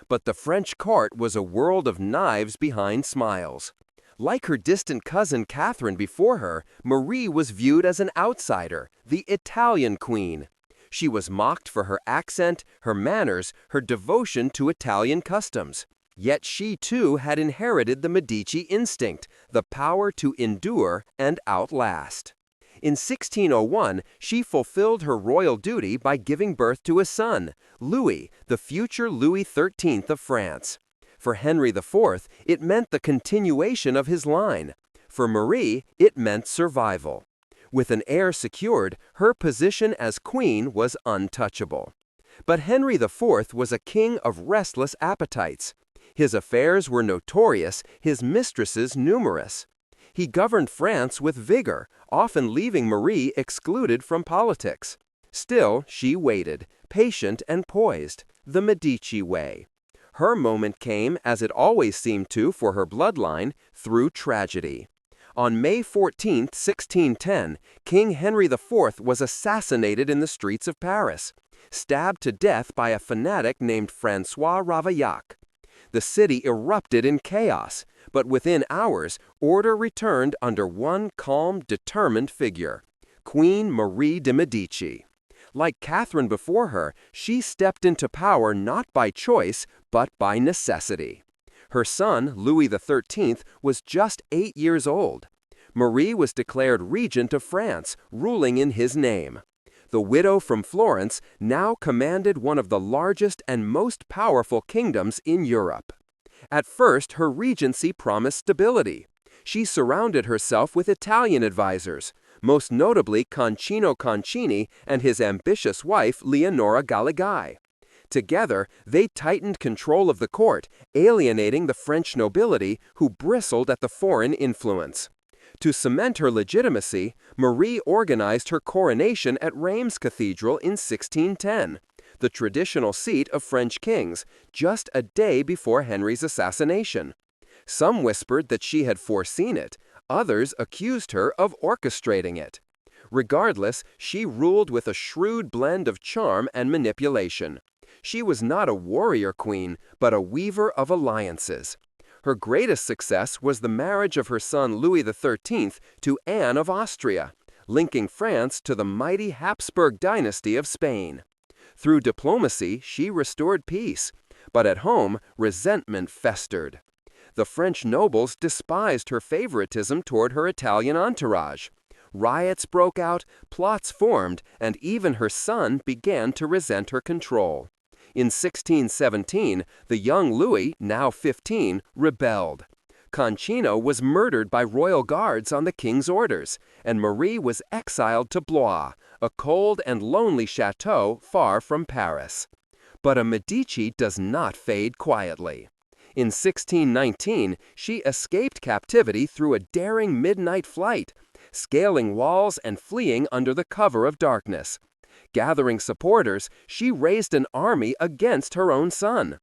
But the French court was a world of knives behind smiles. Like her distant cousin Catherine before her, Marie was viewed as an outsider, the Italian queen. She was mocked for her accent, her manners, her devotion to Italian customs. Yet she too had inherited the Medici instinct, the power to endure and outlast. In 1601, she fulfilled her royal duty by giving birth to a son, Louis, the future Louis XIII of France. For Henry IV, it meant the continuation of his line. For Marie, it meant survival. With an heir secured, her position as queen was untouchable. But Henry IV was a king of restless appetites. His affairs were notorious, his mistresses numerous. He governed France with vigor, often leaving Marie excluded from politics. Still, she waited, patient and poised, the Medici way. Her moment came, as it always seemed to for her bloodline, through tragedy. On May 14, 1610, King Henry IV was assassinated in the streets of Paris, stabbed to death by a fanatic named François Ravaillac. The city erupted in chaos, but within hours, order returned under one calm, determined figure, Queen Marie de Medici. Like Catherine before her, she stepped into power not by choice, but by necessity. Her son, Louis XIII, was just 8 years old. Marie was declared regent of France, ruling in his name. The widow from Florence now commanded one of the largest and most powerful kingdoms in Europe. At first, her regency promised stability. She surrounded herself with Italian advisors, most notably Concino Concini and his ambitious wife Leonora Galigai. Together, they tightened control of the court, alienating the French nobility who bristled at the foreign influence. To cement her legitimacy, Marie organized her coronation at Reims Cathedral in 1610, the traditional seat of French kings, just a day before Henry's assassination. Some whispered that she had foreseen it, Others accused her of orchestrating it. Regardless, she ruled with a shrewd blend of charm and manipulation. She was not a warrior queen, but a weaver of alliances. Her greatest success was the marriage of her son Louis XIII to Anne of Austria, linking France to the mighty Habsburg dynasty of Spain. Through diplomacy, she restored peace, but at home, resentment festered. The French nobles despised her favoritism toward her Italian entourage. Riots broke out, plots formed, and even her son began to resent her control. In 1617, the young Louis, now 15, rebelled. Concino was murdered by royal guards on the king's orders, and Marie was exiled to Blois, a cold and lonely chateau far from Paris. But a Medici does not fade quietly. In 1619, she escaped captivity through a daring midnight flight, scaling walls and fleeing under the cover of darkness. Gathering supporters, she raised an army against her own son.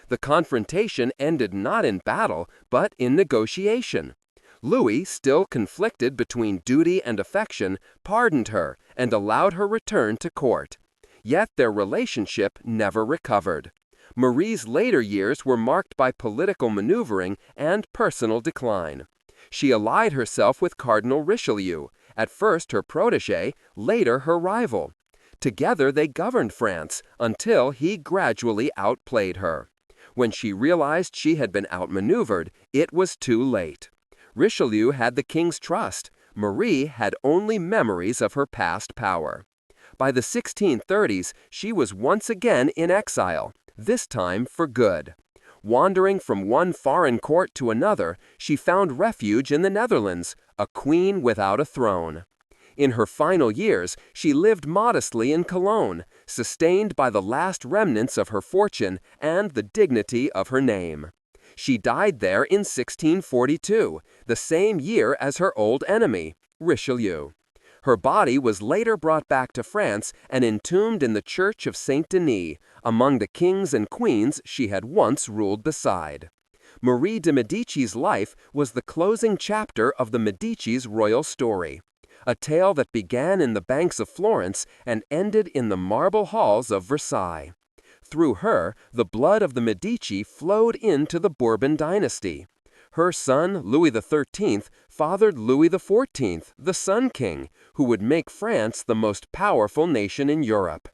The confrontation ended not in battle, but in negotiation. Louis, still conflicted between duty and affection, pardoned her and allowed her return to court. Yet their relationship never recovered. Marie's later years were marked by political maneuvering and personal decline. She allied herself with Cardinal Richelieu, at first her protégé, later her rival. Together they governed France until he gradually outplayed her. When she realized she had been outmaneuvered, it was too late. Richelieu had the king's trust. Marie had only memories of her past power. By the 1630s, she was once again in exile, this time for good. Wandering from one foreign court to another, she found refuge in the Netherlands, a queen without a throne. In her final years, she lived modestly in Cologne, sustained by the last remnants of her fortune and the dignity of her name. She died there in 1642, the same year as her old enemy, Richelieu. Her body was later brought back to France and entombed in the Church of Saint Denis, among the kings and queens she had once ruled beside. Marie de' Medici's life was the closing chapter of the Medici's royal story, a tale that began in the banks of Florence and ended in the marble halls of Versailles. Through her, the blood of the Medici flowed into the Bourbon dynasty. Her son, Louis XIII, fathered Louis XIV, the Sun King, who would make France the most powerful nation in Europe.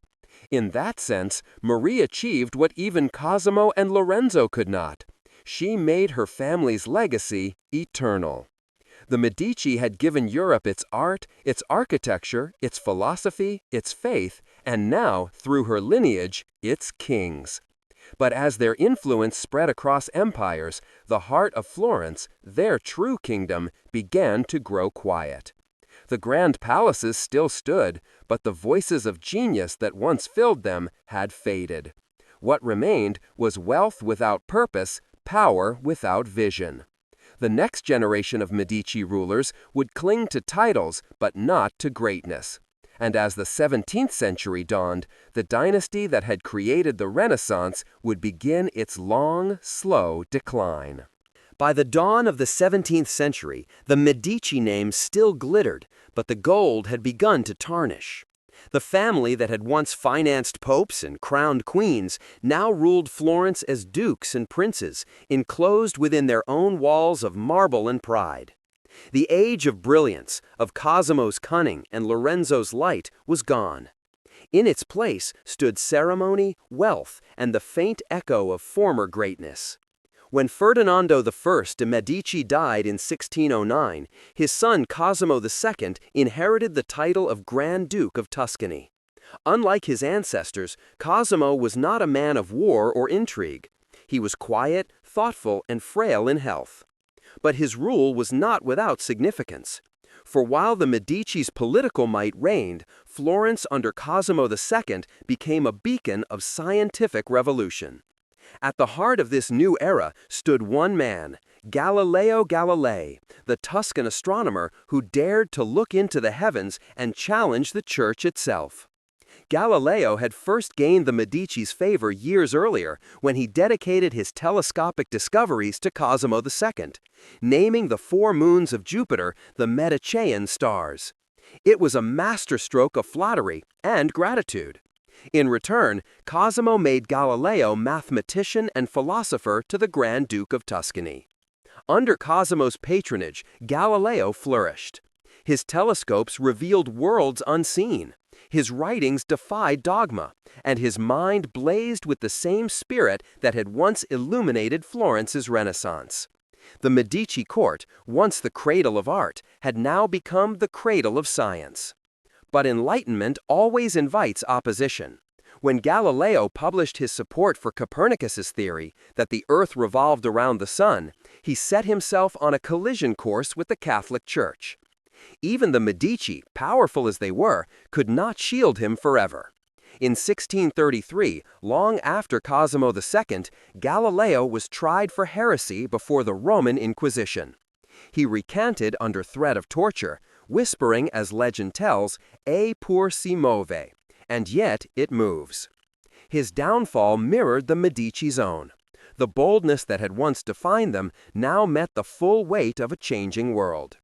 In that sense, Marie achieved what even Cosimo and Lorenzo could not. She made her family's legacy eternal. The Medici had given Europe its art, its architecture, its philosophy, its faith, and now, through her lineage, its kings. But as their influence spread across empires, the heart of Florence, their true kingdom, began to grow quiet. The grand palaces still stood, but the voices of genius that once filled them had faded. What remained was wealth without purpose, power without vision. The next generation of Medici rulers would cling to titles, but not to greatness. And as the 17th century dawned, the dynasty that had created the Renaissance would begin its long, slow decline. By the dawn of the 17th century, the Medici name still glittered, but the gold had begun to tarnish. The family that had once financed popes and crowned queens now ruled Florence as dukes and princes, enclosed within their own walls of marble and pride. The age of brilliance, of Cosimo's cunning and Lorenzo's light, was gone. In its place stood ceremony, wealth, and the faint echo of former greatness. When Ferdinando I de' Medici died in 1609, his son Cosimo II inherited the title of Grand Duke of Tuscany. Unlike his ancestors, Cosimo was not a man of war or intrigue. He was quiet, thoughtful, and frail in health. But his rule was not without significance. For while the Medici's political might reigned, Florence under Cosimo II became a beacon of scientific revolution. At the heart of this new era stood one man, Galileo Galilei, the Tuscan astronomer who dared to look into the heavens and challenge the Church itself. Galileo had first gained the Medici's favor years earlier when he dedicated his telescopic discoveries to Cosimo II, naming the 4 moons of Jupiter the Medicean stars. It was a masterstroke of flattery and gratitude. In return, Cosimo made Galileo mathematician and philosopher to the Grand Duke of Tuscany. Under Cosimo's patronage, Galileo flourished. His telescopes revealed worlds unseen. His writings defied dogma, and his mind blazed with the same spirit that had once illuminated Florence's Renaissance. The Medici court, once the cradle of art, had now become the cradle of science. But enlightenment always invites opposition. When Galileo published his support for Copernicus's theory that the Earth revolved around the sun, he set himself on a collision course with the Catholic Church. Even the Medici, powerful as they were, could not shield him forever. In 1633, long after Cosimo II, Galileo was tried for heresy before the Roman Inquisition. He recanted under threat of torture, whispering, as legend tells, "E pur si muove," and yet it moves. His downfall mirrored the Medici's own. The boldness that had once defined them now met the full weight of a changing world.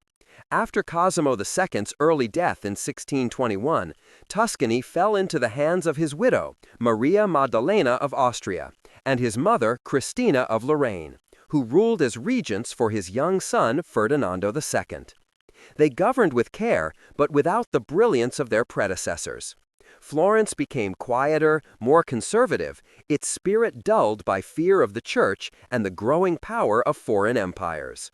After Cosimo II's early death in 1621, Tuscany fell into the hands of his widow, Maria Maddalena of Austria, and his mother, Christina of Lorraine, who ruled as regents for his young son, Ferdinando II. They governed with care, but without the brilliance of their predecessors. Florence became quieter, more conservative, its spirit dulled by fear of the Church and the growing power of foreign empires.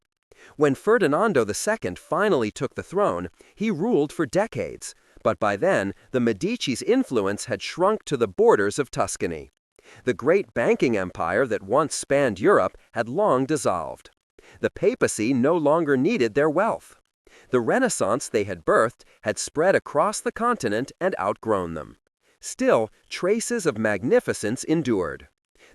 When Ferdinando II finally took the throne, he ruled for decades, but by then the Medici's influence had shrunk to the borders of Tuscany. The great banking empire that once spanned Europe had long dissolved. The papacy no longer needed their wealth. The Renaissance they had birthed had spread across the continent and outgrown them. Still, traces of magnificence endured.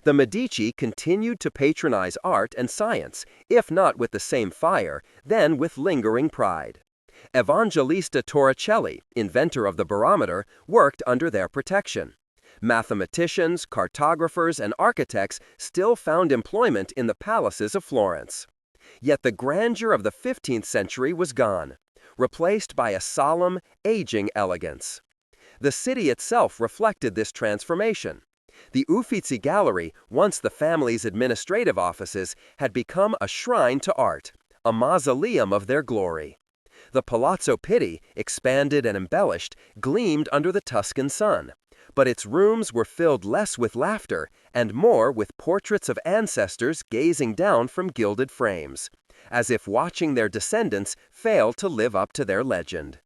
The Medici continued to patronize art and science, if not with the same fire, then with lingering pride. Evangelista Torricelli, inventor of the barometer, worked under their protection. Mathematicians, cartographers, and architects still found employment in the palaces of Florence. Yet the grandeur of the 15th century was gone, replaced by a solemn, aging elegance. The city itself reflected this transformation. The Uffizi Gallery, once the family's administrative offices, had become a shrine to art, a mausoleum of their glory. The Palazzo Pitti, expanded and embellished, gleamed under the Tuscan sun, but its rooms were filled less with laughter and more with portraits of ancestors gazing down from gilded frames, as if watching their descendants fail to live up to their legend.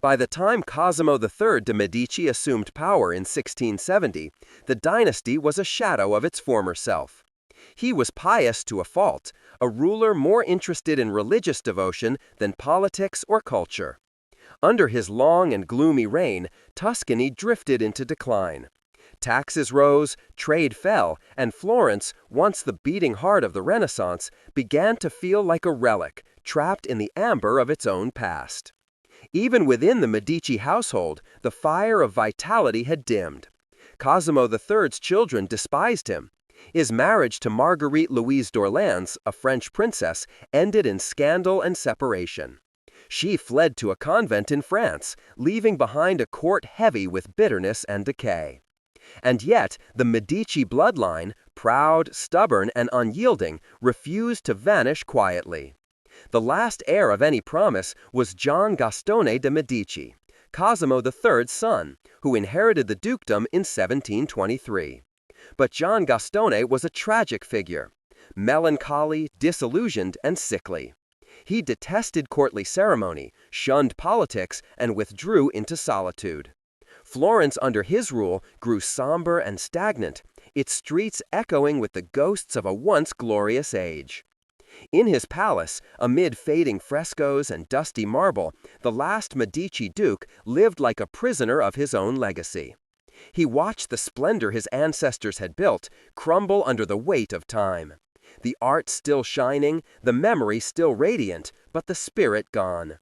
By the time Cosimo III de' Medici assumed power in 1670, the dynasty was a shadow of its former self. He was pious to a fault, a ruler more interested in religious devotion than politics or culture. Under his long and gloomy reign, Tuscany drifted into decline. Taxes rose, trade fell, and Florence, once the beating heart of the Renaissance, began to feel like a relic, trapped in the amber of its own past. Even within the Medici household, the fire of vitality had dimmed. Cosimo III's children despised him. His marriage to Marguerite Louise d'Orléans, a French princess, ended in scandal and separation. She fled to a convent in France, leaving behind a court heavy with bitterness and decay. And yet, the Medici bloodline, proud, stubborn, and unyielding, refused to vanish quietly. The last heir of any promise was Gian Gastone de' Medici, Cosimo III's son, who inherited the dukedom in 1723. But Gian Gastone was a tragic figure, melancholy, disillusioned, and sickly. He detested courtly ceremony, shunned politics, and withdrew into solitude. Florence under his rule grew somber and stagnant, its streets echoing with the ghosts of a once glorious age. In his palace, amid fading frescoes and dusty marble, the last Medici duke lived like a prisoner of his own legacy. He watched the splendor his ancestors had built crumble under the weight of time. The art still shining, the memory still radiant, but the spirit gone.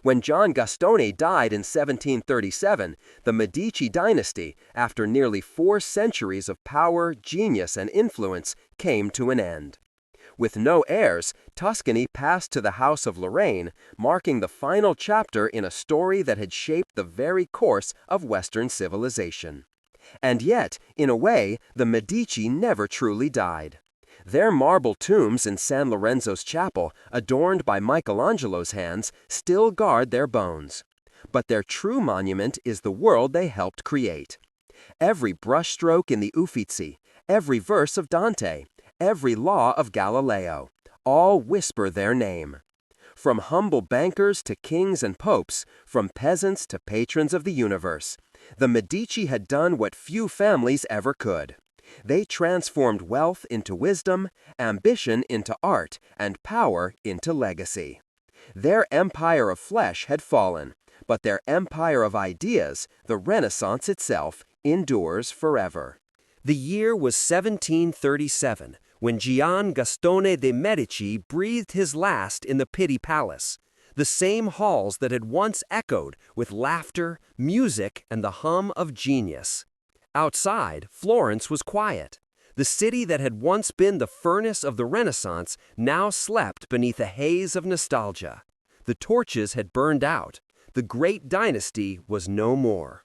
When Gian Gastone died in 1737, the Medici dynasty, after nearly 4 centuries of power, genius, and influence, came to an end. With no heirs, Tuscany passed to the House of Lorraine, marking the final chapter in a story that had shaped the very course of Western civilization. And yet, in a way, the Medici never truly died. Their marble tombs in San Lorenzo's chapel, adorned by Michelangelo's hands, still guard their bones. But their true monument is the world they helped create. Every brushstroke in the Uffizi, every verse of Dante, every law of Galileo, all whisper their name. From humble bankers to kings and popes, from peasants to patrons of the universe, the Medici had done what few families ever could. They transformed wealth into wisdom, ambition into art, and power into legacy. Their empire of flesh had fallen, but their empire of ideas, the Renaissance itself, endures forever. The year was 1737, when Gian Gastone de' Medici breathed his last in the Pitti Palace, the same halls that had once echoed with laughter, music, and the hum of genius. Outside, Florence was quiet. The city that had once been the furnace of the Renaissance now slept beneath a haze of nostalgia. The torches had burned out. The great dynasty was no more.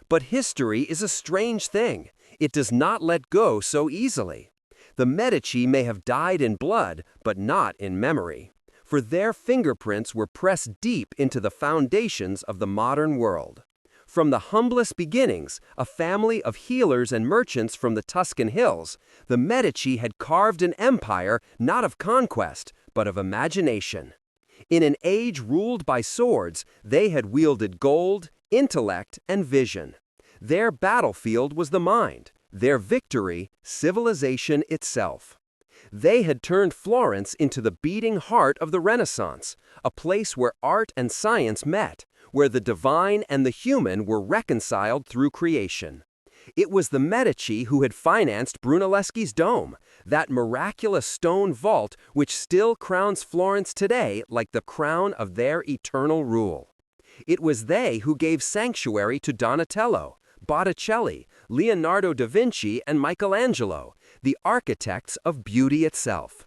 But history is a strange thing. It does not let go so easily. The Medici may have died in blood, but not in memory, for their fingerprints were pressed deep into the foundations of the modern world. From the humblest beginnings, a family of healers and merchants from the Tuscan hills, the Medici had carved an empire not of conquest, but of imagination. In an age ruled by swords, they had wielded gold, intellect, and vision. Their battlefield was the mind, their victory, civilization itself. They had turned Florence into the beating heart of the Renaissance, a place where art and science met, where the divine and the human were reconciled through creation. It was the Medici who had financed Brunelleschi's dome, that miraculous stone vault which still crowns Florence today like the crown of their eternal rule. It was they who gave sanctuary to Donatello, Botticelli, Leonardo da Vinci, and Michelangelo, the architects of beauty itself.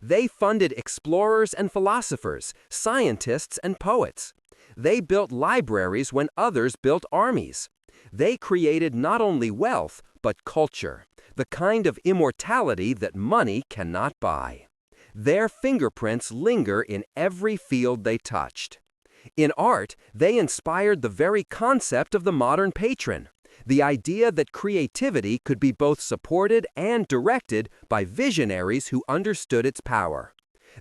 They funded explorers and philosophers, scientists and poets. They built libraries when others built armies. They created not only wealth, but culture, the kind of immortality that money cannot buy. Their fingerprints linger in every field they touched. In art, they inspired the very concept of the modern patron, the idea that creativity could be both supported and directed by visionaries who understood its power.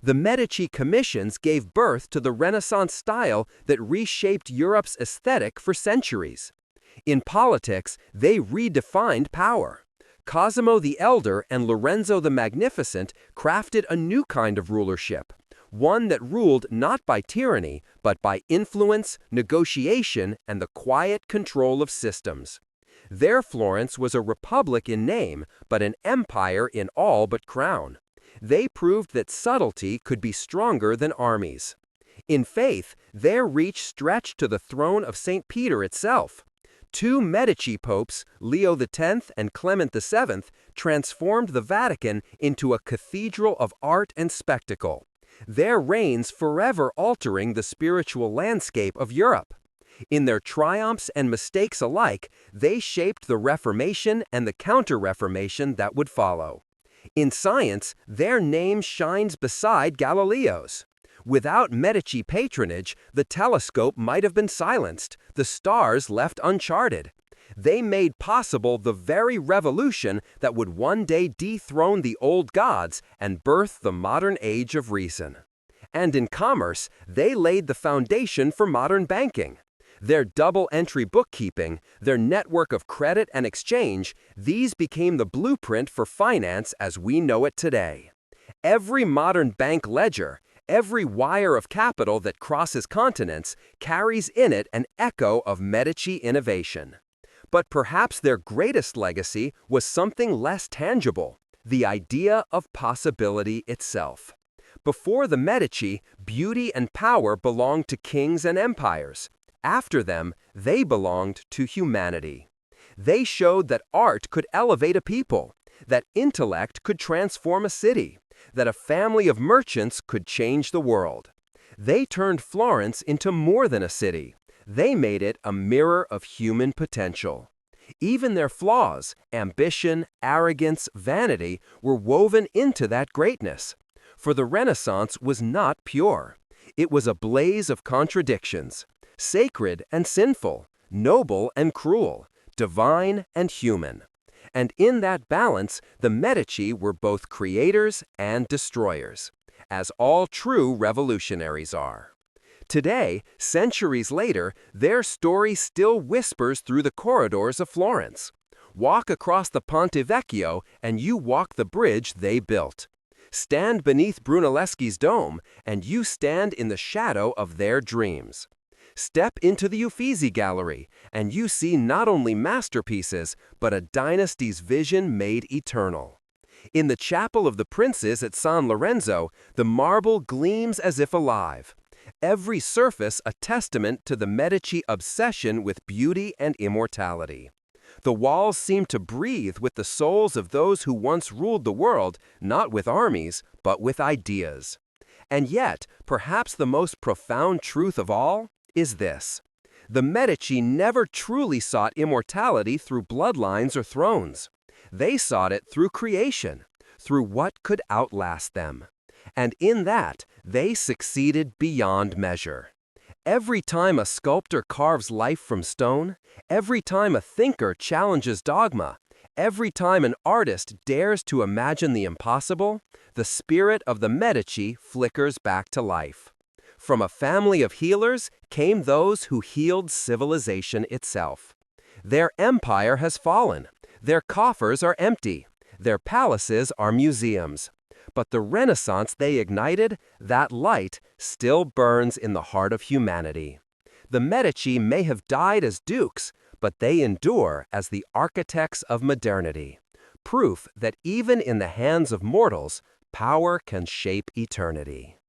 The Medici commissions gave birth to the Renaissance style that reshaped Europe's aesthetic for centuries. In politics, they redefined power. Cosimo the Elder and Lorenzo the Magnificent crafted a new kind of rulership, one that ruled not by tyranny, but by influence, negotiation, and the quiet control of systems. Their Florence was a republic in name, but an empire in all but crown. They proved that subtlety could be stronger than armies. In faith, their reach stretched to the throne of St. Peter itself. Two Medici popes, Leo X and Clement VII, transformed the Vatican into a cathedral of art and spectacle, their reigns forever altering the spiritual landscape of Europe. In their triumphs and mistakes alike, they shaped the Reformation and the Counter-Reformation that would follow. In science, their name shines beside Galileo's. Without Medici patronage, the telescope might have been silenced, the stars left uncharted. They made possible the very revolution that would one day dethrone the old gods and birth the modern age of reason. And in commerce, they laid the foundation for modern banking. Their double-entry bookkeeping, their network of credit and exchange, these became the blueprint for finance as we know it today. Every modern bank ledger, every wire of capital that crosses continents, carries in it an echo of Medici innovation. But perhaps their greatest legacy was something less tangible, the idea of possibility itself. Before the Medici, beauty and power belonged to kings and empires. After them, they belonged to humanity. They showed that art could elevate a people, that intellect could transform a city, that a family of merchants could change the world. They turned Florence into more than a city. They made it a mirror of human potential. Even their flaws, ambition, arrogance, vanity, were woven into that greatness. For the Renaissance was not pure. It was a blaze of contradictions, sacred and sinful, noble and cruel, divine and human. And in that balance, the Medici were both creators and destroyers, as all true revolutionaries are. Today, centuries later, their story still whispers through the corridors of Florence. Walk across the Ponte Vecchio and you walk the bridge they built. Stand beneath Brunelleschi's dome and you stand in the shadow of their dreams. Step into the Uffizi Gallery and you see not only masterpieces, but a dynasty's vision made eternal. In the Chapel of the Princes at San Lorenzo, the marble gleams as if alive. Every surface a testament to the Medici obsession with beauty and immortality. The walls seem to breathe with the souls of those who once ruled the world, not with armies, but with ideas. And yet, perhaps the most profound truth of all is this: the Medici never truly sought immortality through bloodlines or thrones. They sought it through creation, through what could outlast them. And in that, they succeeded beyond measure. Every time a sculptor carves life from stone, every time a thinker challenges dogma, every time an artist dares to imagine the impossible, the spirit of the Medici flickers back to life. From a family of healers came those who healed civilization itself. Their empire has fallen. Their coffers are empty. Their palaces are museums. But the Renaissance they ignited, that light, still burns in the heart of humanity. The Medici may have died as dukes, but they endure as the architects of modernity. Proof that even in the hands of mortals, power can shape eternity.